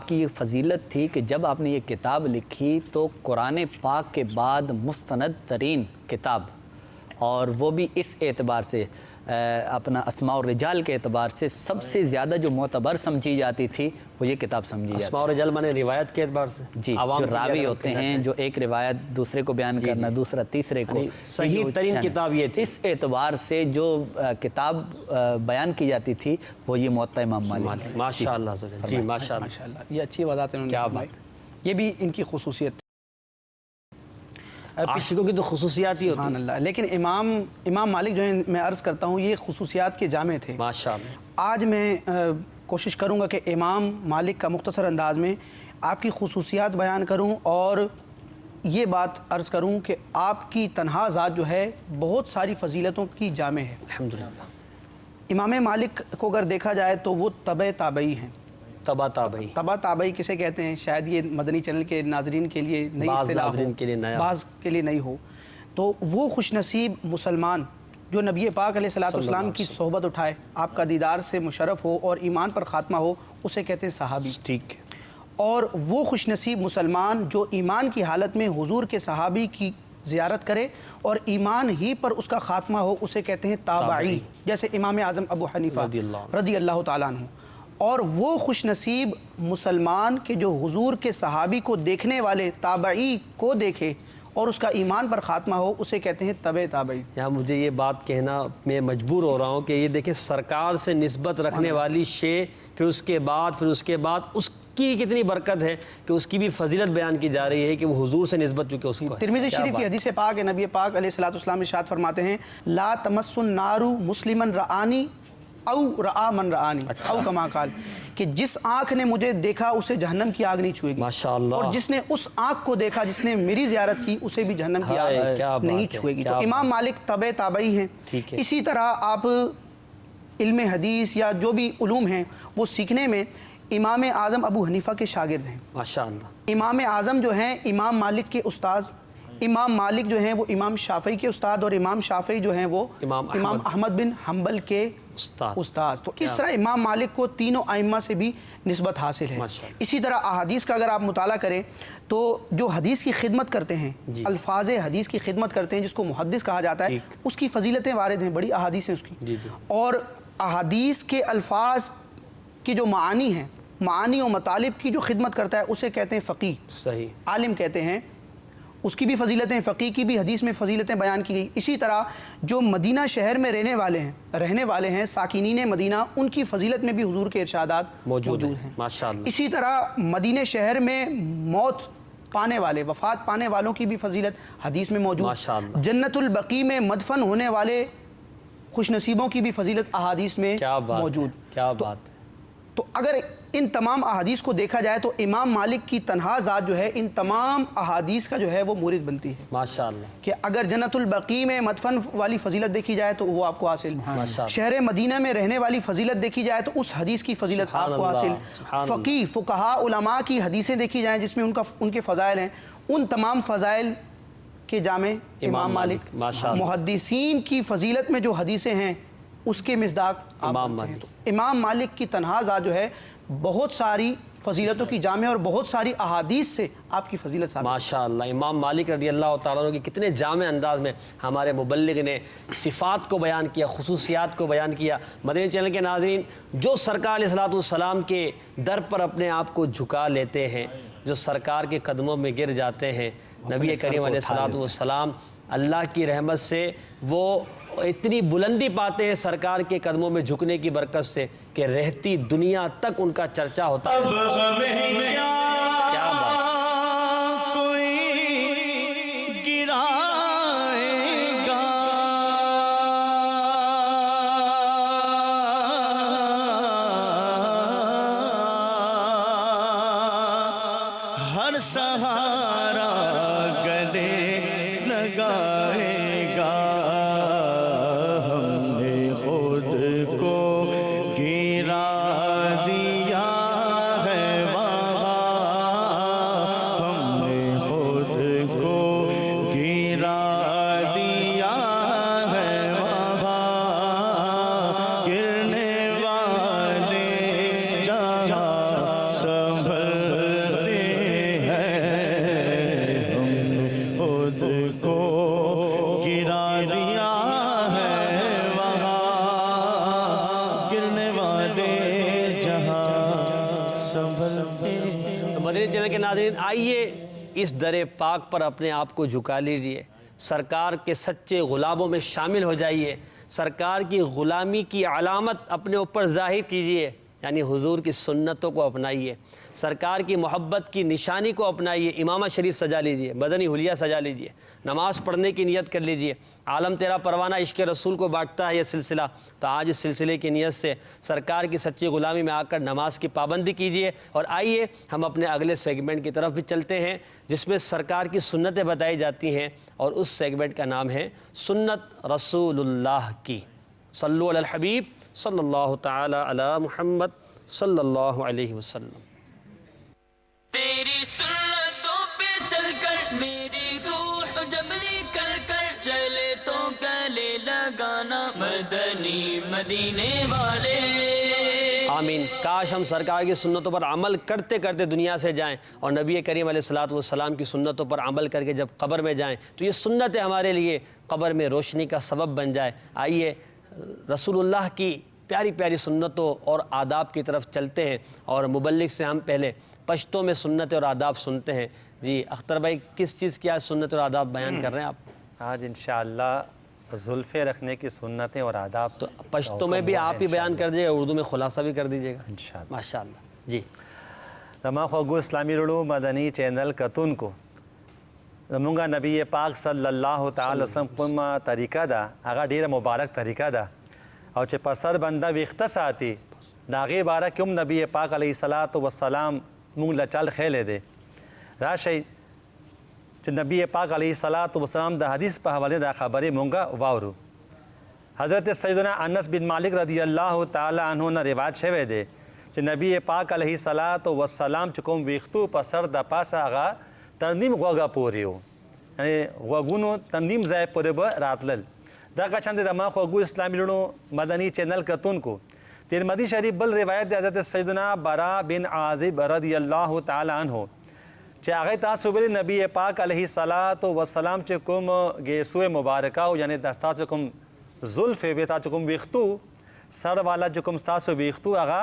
کی یہ فضیلت تھی کہ جب آپ نے یہ کتاب لکھی تو قرآن پاک کے بعد مستند ترین کتاب، اور وہ بھی اس اعتبار سے اپنا اسماء الرجال کے اعتبار سے سب سے زیادہ جو معتبر سمجھی جاتی تھی وہ یہ کتاب سمجھی جاتی اسماء الرجال مانے روایت کے اعتبار سے جی، جو راوی ہوتے ہیں، جو ایک روایت دوسرے کو بیان کرنا، دوسرا تیسرے کو، صحیح ترین کتاب یہ تھی۔ اس اعتبار سے جو کتاب بیان کی جاتی تھی وہ یہ موطا امام مالک۔ ماشاءاللہ جی ماشاءاللہ ماشاءاللہ، یہ اچھی وضاحت انہوں نے کیا فرمائی۔ یہ بھی ان کی خصوصیت، عاشقوں کی تو خصوصیات ہی ہوتی سبحان اللہ۔ لیکن امام مالک جو ہیں، میں عرض کرتا ہوں یہ خصوصیات کے جامع تھے۔ ماشاءاللہ۔ آج میں کوشش کروں گا کہ امام مالک کا مختصر انداز میں آپ کی خصوصیات بیان کروں اور یہ بات عرض کروں کہ آپ کی تنہا ذات جو ہے بہت ساری فضیلتوں کی جامع ہے۔ الحمدللہ۔ امام مالک کو اگر دیکھا جائے تو وہ تبع تابعی ہیں۔ تبا تابعی، تبع تابعی کسے کہتے ہیں؟ شاید یہ مدنی چینل کے ناظرین کے لیے نئی بعض اصطلاح ہو، ناظرین کے لیے نیا، بعض کے لیے نہیں ہو۔ تو وہ خوش نصیب مسلمان جو نبی پاک علیہ السلام کی صحبت اٹھائے، آپ کا دیدار سے مشرف ہو اور ایمان پر خاتمہ ہو، اسے کہتے ہیں صحابی۔ ٹھیک ہے۔ اور وہ خوش نصیب مسلمان جو ایمان کی حالت میں حضور کے صحابی کی زیارت کرے اور ایمان ہی پر اس کا خاتمہ ہو، اسے کہتے ہیں تابعی، جیسے امام اعظم ابو حنیفہ رضی اللہ تعالیٰ عنہ۔ اور وہ خوش نصیب مسلمان کہ جو حضور کے صحابی کو دیکھنے والے تابعی کو دیکھے اور اس کا ایمان پر خاتمہ ہو، اسے کہتے ہیں تبع تابعی۔ یہاں مجھے یہ بات کہنا میں مجبور ہو رہا ہوں کہ یہ دیکھیں سرکار سے نسبت رکھنے والی شے، پھر اس کے بعد اس کی کتنی برکت ہے کہ اس کی بھی فضیلت بیان کی جا رہی ہے کہ وہ حضور سے نسبت چونکہ اس کو ہے۔ ترمذی شریف کی حدیث پاک ہے، نبی پاک علیہ الصلوۃ والسلام ارشاد فرماتے ہیں لا تمس النار مسلما رآنی او رآ من رآنی او کما قال، کہ جس آنکھ نے مجھے دیکھا اسے جہنم کی آگ نہیں چھوئے گی، ماشاءاللہ، اور جس نے اس آنکھ کو دیکھا جس نے میری زیارت کی اسے بھی جہنم کی آگ نہیں چھوئے گی۔ تو امام مالک تبع تابعی ہیں۔ اسی طرح آپ علم حدیث یا جو بھی علوم ہیں وہ سیکھنے میں امام اعظم ابو حنیفہ کے شاگرد ہیں۔ ماشاءاللہ، امام اعظم جو ہیں امام مالک کے استاذ، امام مالک جو ہیں وہ امام شافعی کے استاد، اور امام شافعی جو ہیں وہ امام احمد بن حنبل کے استاذ۔ تو اس طرح امام مالک کو تینوں ائمہ سے بھی نسبت حاصل ہے۔ اسی طرح احادیث کا اگر آپ مطالعہ کریں تو جو حدیث کی خدمت کرتے ہیں، الفاظ حدیث کی خدمت کرتے ہیں، جس کو محدث کہا جاتا ہے، اس کی فضیلتیں وارد ہیں، بڑی احادیث ہیں اس کی۔ اور احادیث کے الفاظ کی جو معانی ہیں، معانی و مطالب کی جو خدمت کرتا ہے، اسے کہتے ہیں فقیہ، صحیح، عالم کہتے ہیں۔ اس کی بھی فضیلتیں، فقیہ کی بھی حدیث میں فضیلتیں بیان کی گئی۔ اسی طرح جو مدینہ شہر میں رہنے والے ہیں ساکنین مدینہ، ان کی فضیلت میں بھی حضور کے ارشادات موجود ہیں۔ ماشاءاللہ، اسی طرح مدینہ شہر میں موت پانے والے، وفات پانے والوں کی بھی فضیلت حدیث میں موجود۔ جنت البقیع میں مدفن ہونے والے خوش نصیبوں کی بھی فضیلت احادیث میں موجود۔ کیا بات ہے۔ تو اگر ان تمام احادیث کو دیکھا جائے تو امام مالک کی تنہا ذات جو ہے ان تمام احادیث کا جو ہے وہ مورد بنتی ہے۔ ماشاءاللہ، کہ اگر جنت البقیع میں مدفن والی فضیلت دیکھی جائے تو وہ آپ کو حاصل، شہر مدینہ میں رہنے والی فضیلت دیکھی جائے تو اس حدیث کی فضیلت آپ کو حاصل، فقیہ فقہاء علماء کی حدیثیں دیکھی جائیں جس میں ان کے فضائل ہیں، ان تمام فضائل کے جامع امام مالک۔ محدثین کی فضیلت میں جو حدیثیں ہیں اس کے مصداق امام مالک۔ امام مالک کی تنہا ذات جو ہے بہت ساری فضیلتوں کی جامع اور بہت ساری احادیث سے آپ کی فضیلت ثابت۔ ماشاءاللہ، امام مالک رضی اللہ تعالیٰ عنہ کی کتنے جامع انداز میں ہمارے مبلغ نے صفات کو بیان کیا، خصوصیات کو بیان کیا۔ مدنی چینل کے ناظرین، جو سرکار علیہ الصلوۃ والسلام کے در پر اپنے آپ کو جھکا لیتے ہیں، جو سرکار کے قدموں میں گر جاتے ہیں، نبی کریم علیہ الصلوۃ والسلام اللہ کی رحمت سے وہ اتنی بلندی پاتے ہیں سرکار کے قدموں میں جھکنے کی برکت سے کہ رہتی دنیا تک ان کا چرچا ہوتا ہے۔ کیا بات، کوئی گرائے گا ہر سہارا گلے لگائے گا، ہم نے خود کو گرا دیا ہے وہاں، ہم نے خود کو گرا دیا ہے وہاں، گرنے والے جہاں سنبھلتے ہیں، ہم نے خود کو گرا دیا ہے وہاں، گرنے والے جہاں سنبھلتے ہیں۔ مدنی چینل کے ناظرین، آئیے اس در پاک پر اپنے آپ کو جھکا لیجئے، سرکار کے سچے غلاموں میں شامل ہو جائیے، سرکار کی غلامی کی علامت اپنے اوپر ظاہر کیجئے، یعنی حضور کی سنتوں کو اپنائیے، سرکار کی محبت کی نشانی کو اپنائیے، امامہ شریف سجا لیجئے، بدنی حلیہ سجا لیجئے، نماز پڑھنے کی نیت کر لیجئے۔ عالم تیرا پروانہ عشق رسول کو بانٹتا ہے یہ سلسلہ، تو آج اس سلسلے کی نیت سے سرکار کی سچی غلامی میں آ کر نماز کی پابندی کیجئے۔ اور آئیے ہم اپنے اگلے سیگمنٹ کی طرف بھی چلتے ہیں جس میں سرکار کی سنتیں بتائی جاتی ہیں، اور اس سیگمنٹ کا نام ہے سنت رسول اللہ کی۔ صلو علی الحبیب صلی اللہ تعالی علی محمد صلی اللہ علیہ وسلم۔ تیری سنتوں پہ چل کر میری روح جب نکل کر چلے تو گلے لگانا مدنی مدینے والے۔ آمین۔ کاش ہم سرکار کی سنتوں پر عمل کرتے کرتے دنیا سے جائیں، اور نبی کریم علیہ الصلوۃ والسلام کی سنتوں پر عمل کر کے جب قبر میں جائیں تو یہ سنتیں ہمارے لیے قبر میں روشنی کا سبب بن جائے۔ آئیے رسول اللہ کی پیاری پیاری سنتوں اور آداب کی طرف چلتے ہیں، اور مبلغ سے ہم پہلے پشتوں میں سنت اور آداب سنتے ہیں۔ جی اختر بھائی، کس چیز کی آج سنت اور آداب بیان کر رہے ہیں آپ؟ آج انشاءاللہ زلفے رکھنے کی سنتیں اور آداب تو پشتوں میں بھی آپ ہی بیان کر دیجیے گا، اردو میں خلاصہ بھی کر دیجیے گا انشاءاللہ۔ ماشاءاللہ۔ جی زما خوگو اسلامی رڑو مدنی چینل کتون کو زمونگا نبی پاک صلی اللہ تعالی وسلم کوم طریقہ دا هغه ډیره مبارک طریقہ دا، او چې په سر بنده ویښته ساتي د هغې باره کې هم نبی پاک علیه الصلاۃ والسلام مونږ له چل ښیلی دی. راشئ چې نبی پاک علیه الصلاۃ والسلام د حدیث په حواله دا خبرې مونږه واورو. حضرت سیدنا انس بن مالک رضی الله تعالی عنہ نه روایت شوی دی چې نبی پاک علیه الصلاۃ والسلام چې کوم ویښتو په سر د پاسه هغه تر نیم غوږه پورې و، یعنې غوږونو تر نیم ځای پورې به راتلل. دغه شان د ما خوږو اسلامي لړو مدني چینل کتونکو ترمذی شریف بل روایت دی حضرت سیدنا برا بن عازب رضی الله تعالی عنہ چې هغه تاسو ویلي نبی پاک علیه الصلاۃ والسلام چې کوم ګیسوی مبارکه او یعنی د تاسو کوم زلفې به تاسو کوم ویښتو سر والا چې کوم تاسو ویښتو هغه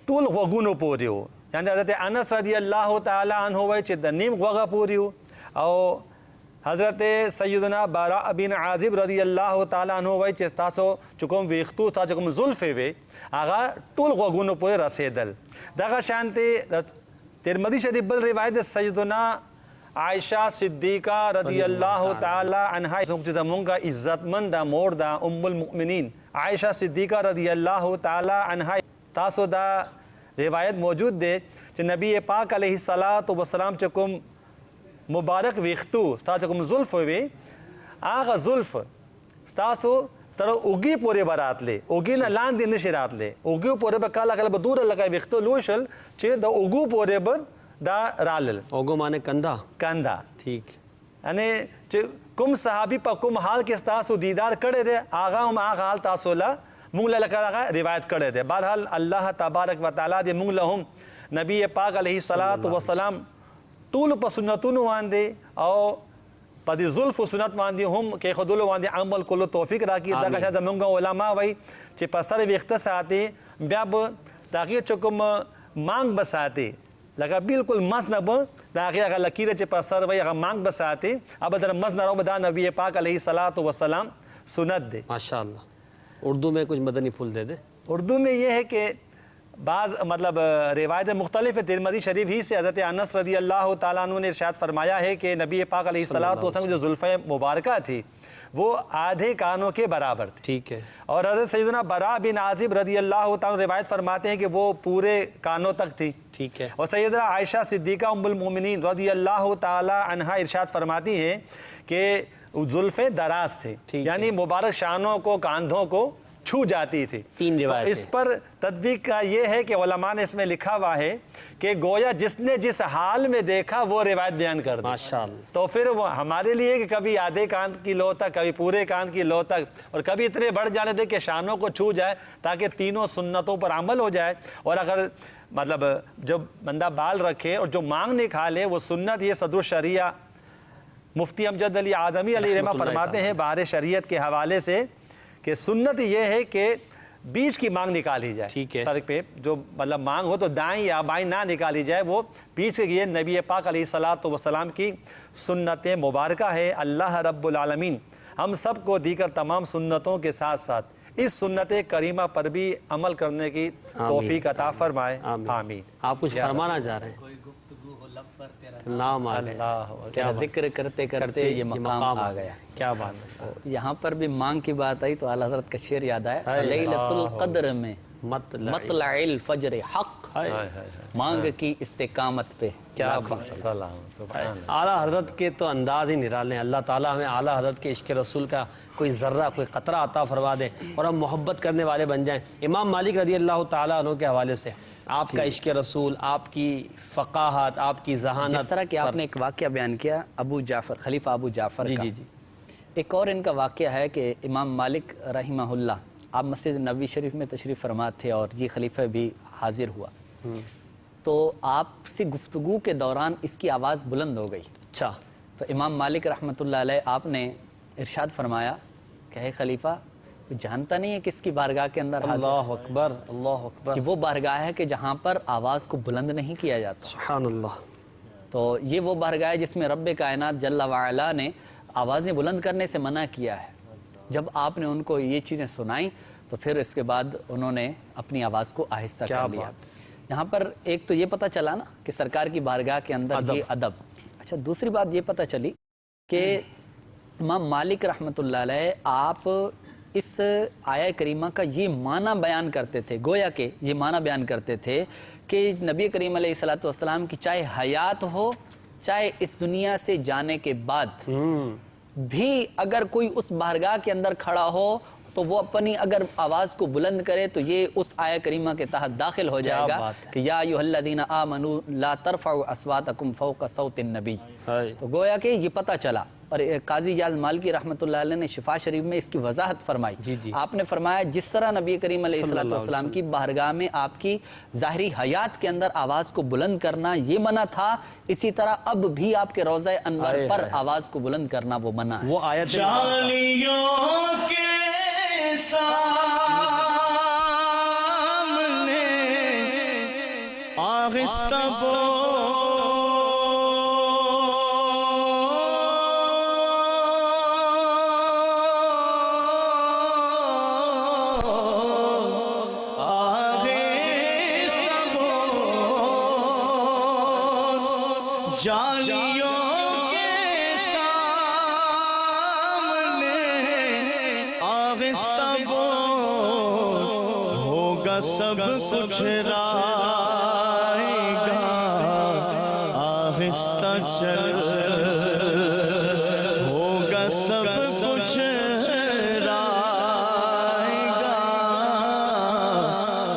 ټول غوږونو پورې و. یعنی حضرت انس رضی الله تعالی عنہ وایي چې د نیم غوږه پورې و، او حضرت سیدنا برا بن عازب رضی الله تعالی عنہ وایي چې تاسو چې کوم ویښتو تاسو کوم زلفې وې هغه ټول غوږونو پورې رسېدل. دغه شانتې ترمذی شریف بل روایت سیدنا عائشہ صدیقہ رضی اللہ تعالی عنہا زمونگا عزتمند مور دا ام المؤمنین عائشہ صدیقہ رضی اللہ تعالی عنہا تاسو دا روایت موجود دے کہ نبی پاک علیہ الصلاۃ والسلام چکم مبارک ویختو تاسو کوم زلف وی آغا زلف تاسو تر اوگی پورے براتلے اوگی نه لاندې نشي راتلے اوگی پورے به کاله کله به دور لګای ویختو لوشل چې د اوگو پورے بر دا رالل. اوگو معنی کندھا؟ کندھا. ٹھیک. یعنی چې کوم صحابی په کوم حال کې تاسو دیدار کړی دی هغه هم هغه حال تاسو له مونږ له لکه روایت کړی دی. بہرحال الله تبارک و تعالی دې مونږ له هم نبی پاک علیه الصلاۃ والسلام ټول په سنتونو باندې او په دې زلف و سنت باندې هم کې خودلو باندې عمل کولو توفیق راکړي. دغه شاته زمونږ علما وایي چې په سر ویښته ساتي بیا به د هغې چې کوم مانګ به ساتي لکه بالکل مس نه به د هغې هغه لکیره چې په سر وایي هغه مانګ به ساتي اب در مس نه راو به دا نبی پاک علیه الصلاۃ والسلام سنت دی. ماشاء اللہ. اردو میں کچھ مدنی پھول دے دے. اردو میں یہ ہے کہ بعض مطلب روایت مختلف ہے. ترمذی شریف ہی سے حضرت انس رضی اللہ تعالیٰ عنہ نے ارشاد فرمایا ہے کہ نبی پاک علیہ الصلاۃ والسلام جو زلفیں مبارکہ تھی وہ آدھے کانوں کے برابر تھی. ٹھیک ہے. اور حضرت سیدنا برا بن عازب رضی اللہ تعالیٰ روایت فرماتے ہیں کہ وہ پورے کانوں تک تھی. ٹھیک ہے. اور سیدنا عائشہ صدیقہ ام المومنین رضی اللہ تعالیٰ عنہا ارشاد فرماتی ہیں کہ زلفیں دراز تھے یعنی مبارک شانوں کو کاندھوں کو چھو جاتی تھی. تین روایت. اس پر تطبیق کا یہ ہے کہ علماء نے اس میں لکھا ہوا ہے کہ گویا جس نے جس حال میں دیکھا وہ روایت بیان کر دی. ماشاءاللہ. تو پھر وہ ہمارے لیے کہ کبھی آدھے کان کی لو تک کبھی پورے کان کی لو تک اور کبھی اتنے بڑھ جانے دے کہ شانوں کو چھو جائے تاکہ تینوں سنتوں پر عمل ہو جائے. اور اگر مطلب جب بندہ بال رکھے اور جو مانگ نکالے وہ سنت یہ صدر الشریعہ مفتی امجد علی اعظمی علیہ رحمہ فرماتے ہیں بہار شریعت کے حوالے سے کہ سنت یہ ہے کہ بیچ کی مانگ نکالی جائے. ٹھیک ہے. سر پہ جو مطلب مانگ ہو تو دائیں یا بائیں نہ نکالی جائے وہ بیچ کے یہ نبی پاک علیہ الصلاۃ والسلام کی سنت مبارکہ ہے. اللہ رب العالمین ہم سب کو دیگر تمام سنتوں کے ساتھ ساتھ اس سنت کریمہ پر بھی عمل کرنے کی توفیق عطا فرمائے. آمین. آپ کچھ فرمانا چاہ رہے ہیں؟ نام اللہ کیا ذکر کرتے کرتے یہ مقام آ گیا. کیا بات ہے. یہاں پر بھی مانگ کی بات آئی تو اعلیٰ حضرت کا شعر یاد آیا لیلۃ القدر میں مطلع الفجر حق مانگ کی استقامت پہ. کیا اعلیٰ حضرت کے تو انداز ہی نرالے ہیں. اللہ تعالیٰ ہمیں اعلیٰ حضرت کے عشق رسول کا کوئی ذرہ کوئی قطرہ عطا فرما دے اور ہم محبت کرنے والے بن جائیں. امام مالک رضی اللہ تعالیٰ عنہ کے حوالے سے آپ کا عشق رسول، آپ کی فقاہت، آپ کی ذہانت، جس طرح کہ آپ نے ایک واقعہ بیان کیا ابو جعفر خلیفہ ابو جعفر کا. جی ایک اور ان کا واقعہ ہے کہ امام مالک رحمہ اللہ آپ مسجد نبوی شریف میں تشریف فرما تھے اور یہ خلیفہ بھی حاضر ہوا تو آپ سے گفتگو کے دوران اس کی آواز بلند ہو گئی. اچھا. تو امام مالک رحمۃ اللہ علیہ آپ نے ارشاد فرمایا کہ اے خلیفہ جانتا نہیں ہے کس کی بارگاہ کے اندر حاضر اللہ اکبر، اللہ اکبر، کہ وہ بارگاہ ہے کہ جہاں پر آواز کو بلند نہیں کیا جاتا. سبحان اللہ. تو یہ وہ بارگاہ ہے جس میں رب کائنات جل وعلا نے آوازیں بلند کرنے سے منع کیا ہے. جب آپ نے ان کو یہ چیزیں سنائیں تو پھر اس کے بعد انہوں نے اپنی آواز کو آہستہ کر لیا. یہاں پر ایک تو یہ پتہ چلا نا کہ سرکار کی بارگاہ کے اندر یہ ادب. اچھا، دوسری بات یہ پتہ چلی کہ امام مالک رحمۃ اللہ علیہ آپ اس آیہ کریمہ کا یہ معنی بیان کرتے تھے، گویا کہ یہ معنی بیان کرتے تھے کہ نبی کریم علیہ الصلوۃ والسلام کی چاہے حیات ہو چاہے اس دنیا سے جانے کے بعد بھی اگر کوئی اس بارگاہ کے اندر کھڑا ہو تو وہ اپنی اگر آواز کو بلند کرے تو یہ اس آیہ کریمہ کے تحت داخل ہو جائے گا کہ یا ایھا الذین آمنوا لا ترفعوا اصواتکم فوق صوت النبی. تو گویا کہ یہ پتہ چلا. اور قاضی اجاز مالکی رحمۃ اللہ علیہ نے شفا شریف میں اس کی وضاحت فرمائی. آپ نے فرمایا جس طرح نبی کریم علیہ الصلوۃ والسلام کی بارگاہ میں آپ کی ظاہری حیات کے اندر آواز کو بلند کرنا یہ منع تھا، اسی طرح اب بھی آپ کے روضہ انور پر آواز کو بلند کرنا وہ منع ہے. وہ آیت جالیوں کے سامنے آہستہ جالیوں کے سامنے آہستہ بول، ہوگا سب کچھ رائے گا، آہستہ چل، ہوگا سب کچھ رائے گا،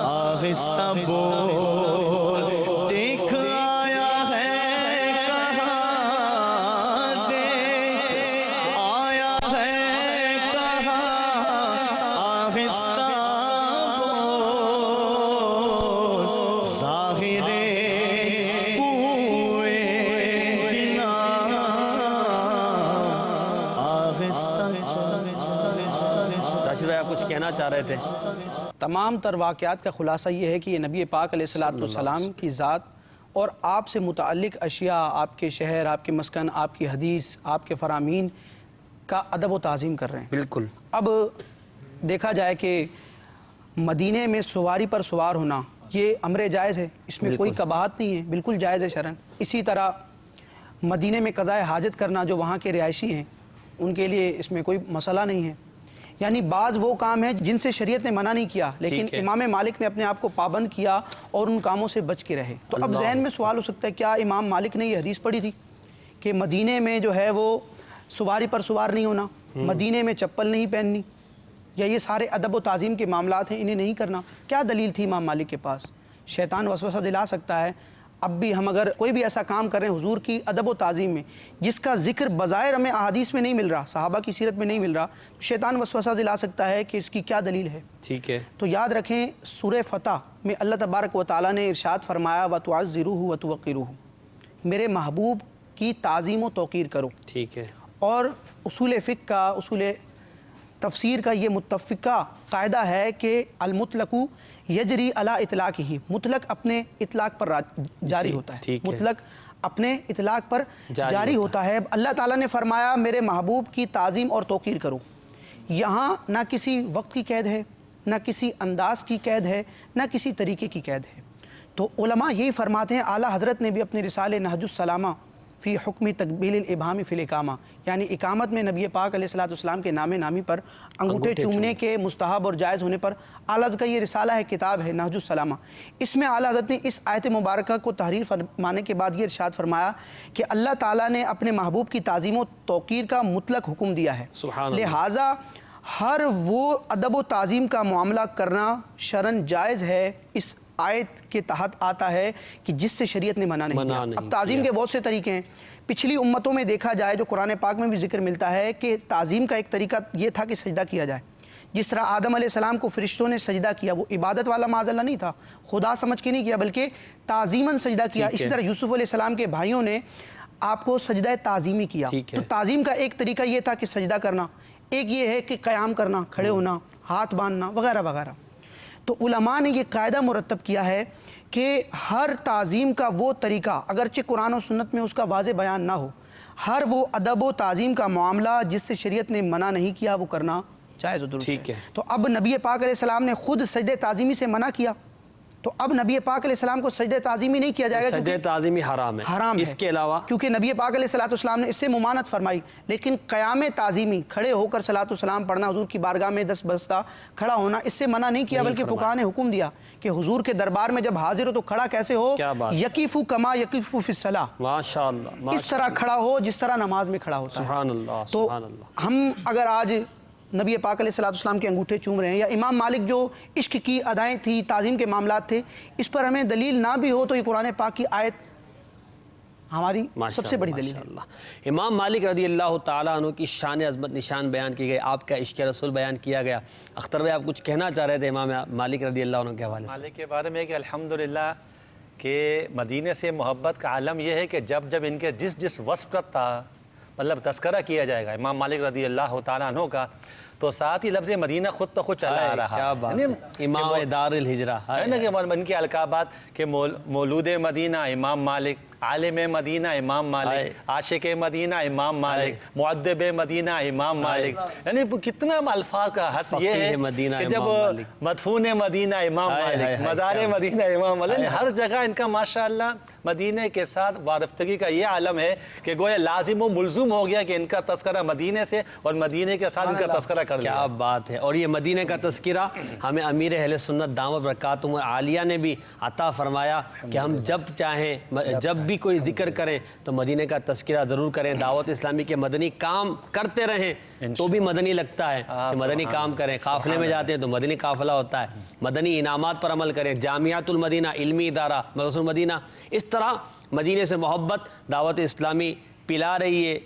آہستہ بول، دیکھ آیا ہے چاہ رہے تھے. تمام تر واقعات کا خلاصہ یہ ہے کہ یہ نبی پاک علیہ السلام کی ذات اور آپ سے متعلق اشیاء، آپ کے شہر، آپ کے مسکن، آپ کی حدیث، آپ کے فرامین کا ادب و تعظیم کر رہے ہیں. بالکل. اب دیکھا جائے کہ مدینے میں سواری پر سوار ہونا یہ امر جائز ہے، اس میں کوئی قباحت نہیں ہے، بالکل جائز ہے شرعاً. اسی طرح مدینے میں قضاء حاجت کرنا جو وہاں کے رہائشی ہیں ان کے لیے اس میں کوئی مسئلہ نہیں ہے. یعنی بعض وہ کام ہیں جن سے شریعت نے منع نہیں کیا لیکن امام مالک نے اپنے آپ کو پابند کیا اور ان کاموں سے بچ کے رہے. تو اب ذہن میں سوال ہو سکتا ہے کیا امام مالک نے یہ حدیث پڑھی تھی کہ مدینے میں جو ہے وہ سواری پر سوار نہیں ہونا، مدینے میں چپل نہیں پہننی، یا یہ سارے ادب و تعظیم کے معاملات ہیں انہیں نہیں کرنا؟ کیا دلیل تھی امام مالک کے پاس؟ شیطان وسوسہ دلا سکتا ہے. اب بھی ہم اگر کوئی بھی ایسا کام کر رہے ہیں حضور کی ادب و تعظیم میں جس کا ذکر بظاہر ہمیں احادیث میں نہیں مل رہا، صحابہ کی سیرت میں نہیں مل رہا، تو شیطان وسوسہ دلا سکتا ہے کہ اس کی کیا دلیل ہے. ٹھیک ہے. تو یاد رکھیں سورہ فتح میں اللہ تبارک و تعالیٰ نے ارشاد فرمایا وَتُعَزِّرُوهُ وَتُوَقِّرُوهُ، میرے محبوب کی تعظیم و توقیر کرو. ٹھیک ہے. اور اصول فقہ کا، اصول تفسیر کا یہ متفقہ قاعدہ ہے کہ المطلق یجری علی اطلاق ہی، مطلق اپنے اطلاق پر جاری ہوتا ہے، مطلق اپنے اطلاق پر جاری ہوتا ہے. اللہ تعالیٰ نے فرمایا میرے محبوب کی تعظیم اور توقیر کرو. یہاں نہ کسی وقت کی قید ہے، نہ کسی انداز کی قید ہے، نہ کسی طریقے کی قید ہے. تو علماء یہی فرماتے ہیں، اعلیٰ حضرت نے بھی اپنے رسالے نہج السلامہ فی حکم تقبیل الابہام فی الاقامہ، یعنی اقامت میں نبی پاک علیہ السلام کے نام نامی پر انگوٹھے چومنے کے مستحب اور جائز ہونے پر اعلیٰ حضرت کا یہ رسالہ ہے، کتاب ہے نہج السلامہ. اس میں اعلیٰ حضرت نے اس آیت مبارکہ کو تحریر فرمانے کے بعد یہ ارشاد فرمایا کہ اللہ تعالیٰ نے اپنے محبوب کی تعظیم و توقیر کا مطلق حکم دیا ہے، لہٰذا ہر وہ ادب و تعظیم کا معاملہ کرنا شرعاً جائز ہے. اس آیت کے تحت آتا ہے کہ جس سے شریعت نے منع نہیں کیا. اب تعظیم کے بہت سے طریقے ہیں. پچھلی امتوں میں دیکھا جائے جو قرآن پاک میں بھی ذکر ملتا ہے کہ تعظیم کا ایک طریقہ یہ تھا کہ سجدہ کیا جائے. جس طرح آدم علیہ السلام کو فرشتوں نے سجدہ کیا، وہ عبادت والا معاذ اللہ نہیں تھا، خدا سمجھ کے نہیں کیا بلکہ تعظیماً سجدہ کیا. اسی طرح یوسف علیہ السلام کے بھائیوں نے آپ کو سجدہ تعظیمی کیا. تو تعظیم کا ایک طریقہ یہ تھا کہ سجدہ کرنا. ایک یہ ہے کہ قیام کرنا، کھڑے ہونا، ہاتھ باندھنا وغیرہ وغیرہ۔ تو علماء نے یہ قاعدہ مرتب کیا ہے کہ ہر تعظیم کا وہ طریقہ، اگرچہ قرآن و سنت میں اس کا واضح بیان نہ ہو، ہر وہ ادب و تعظیم کا معاملہ جس سے شریعت نے منع نہیں کیا وہ کرنا جائز و درست ہے۔ تو اب نبی پاک علیہ السلام نے خود سجدہ تعظیمی سے منع کیا، تو اب نبی پاک علیہ السلام کو سجدہ تعظیمی نہیں کیا جائے گا، سجدہ تعظیمی حرام ہے، حرام ہے، اس کے علاوہ کیونکہ نبی پاک علیہ السلام نے اس سے ممانعت فرمائی۔ لیکن قیام تعظیمی، کھڑے ہو کر صلاۃ والسلام پڑھنا، حضور کی بارگاہ میں 10 بستہ کھڑا ہونا، اس سے منع نہیں کیا، بلکہ فقہاء نے حکم دیا کہ حضور کے دربار میں جب حاضر ہو تو کھڑا کیسے ہو؟ یقیفو کما یقیفو فی الصلاۃ، ماشاءاللہ اس طرح کھڑا ہو جس طرح نماز میں کھڑا ہوتا ہے۔ سبحان اللہ، تو سبحان اللہ۔ ہم اگر آج نبی پاک علیہ السلام کے انگوٹھے چوم رہے ہیں، یا امام مالک جو عشق کی ادائیں تھی، تعظیم کے معاملات تھے، اس پر ہمیں دلیل نہ بھی ہو تو یہ قرآن پاک کی آیت ہماری سب سے بڑی دلیل ہے۔ امام مالک رضی اللہ تعالیٰ عنہ کی شان عظمت نشان بیان کی گئی، آپ کا عشق رسول بیان کیا گیا۔ اختر بھائی آپ کچھ کہنا چاہ رہے تھے امام مالک رضی اللہ عنہ کے حوالے سے؟ مالک کے بارے میں کہ الحمدللہ کہ مدینے سے محبت کا عالم یہ ہے کہ جب جب ان کے جس وصف کا مطلب تذکرہ کیا جائے گا امام مالک رضی اللہ تعالیٰ عنہ کا، تو ساتھ ہی لفظ مدینہ خود بخود چلا آ رہا ہے۔ کیا بات ہے، امام دار الہجرہ ہے نا، کہ ان کے القابات کہ مولود مدینہ امام مالک، عالم مدینہ امام مالک، عاشق مدینہ امام مالک، مؤدب مدینہ امام مالک، یعنی کتنا الفاظ کا حد یہ ہے کہ جب مدفون مدینہ امام مالک، مزار مدینہ امام مالک، ہر جگہ ان کا ماشاءاللہ مدینہ کے ساتھ وابستگی کا یہ عالم ہے کہ گویا لازم و ملزوم ہو گیا کہ ان کا تذکرہ مدینے سے اور مدینے کے ساتھ ان کا تذکرہ کر لیا۔ کیا بات ہے، اور یہ مدینہ کا تذکرہ ہمیں امیر اہل سنت دامت برکاتہم عالیہ نے بھی عطا فرمایا کہ ہم جب چاہیں، جب بھی کوئی ذکر کریں تو مدینہ کا تذکرہ ضرور کریں، دعوت اسلامی کے مدنی کام کرتے رہیں تو بھی مدنی لگتا ہے کہ مدنی کام کریں، قافلے میں جاتے ہیں تو مدنی قافلہ ہوتا ہے، مدنی انعامات پر عمل کریں، جامعات المدینہ علمی ادارہ مدرسہ المدینہ، اس طرح مدینہ سے محبت دعوت اسلامی پلا رہی ہے،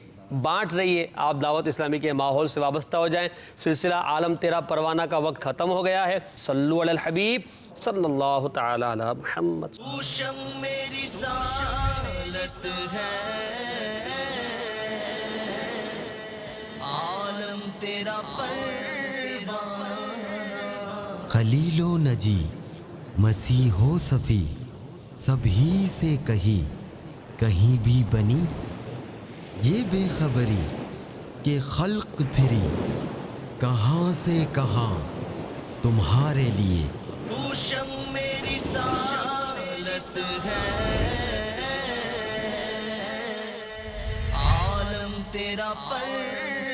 بانٹ رہی ہے۔ آپ دعوت اسلامی کے ماحول سے وابستہ ہو جائیں۔ سلسلہ عالم تیرا پروانہ کا وقت ختم ہو گیا ہے۔ صلو علی الحبیب صلی اللہ تعالی علی محمد۔ اوشم میری سالس ہے، عالم تیرا پروانہ، خلیل و نجی مسیح و صفی سبھی سے کہیں بھی بنی یہ بے خبری کہ خلق پھری کہاں سے کہاں تمہارے لیے۔ اوشم میری سالس ہے، عالم تیرا پر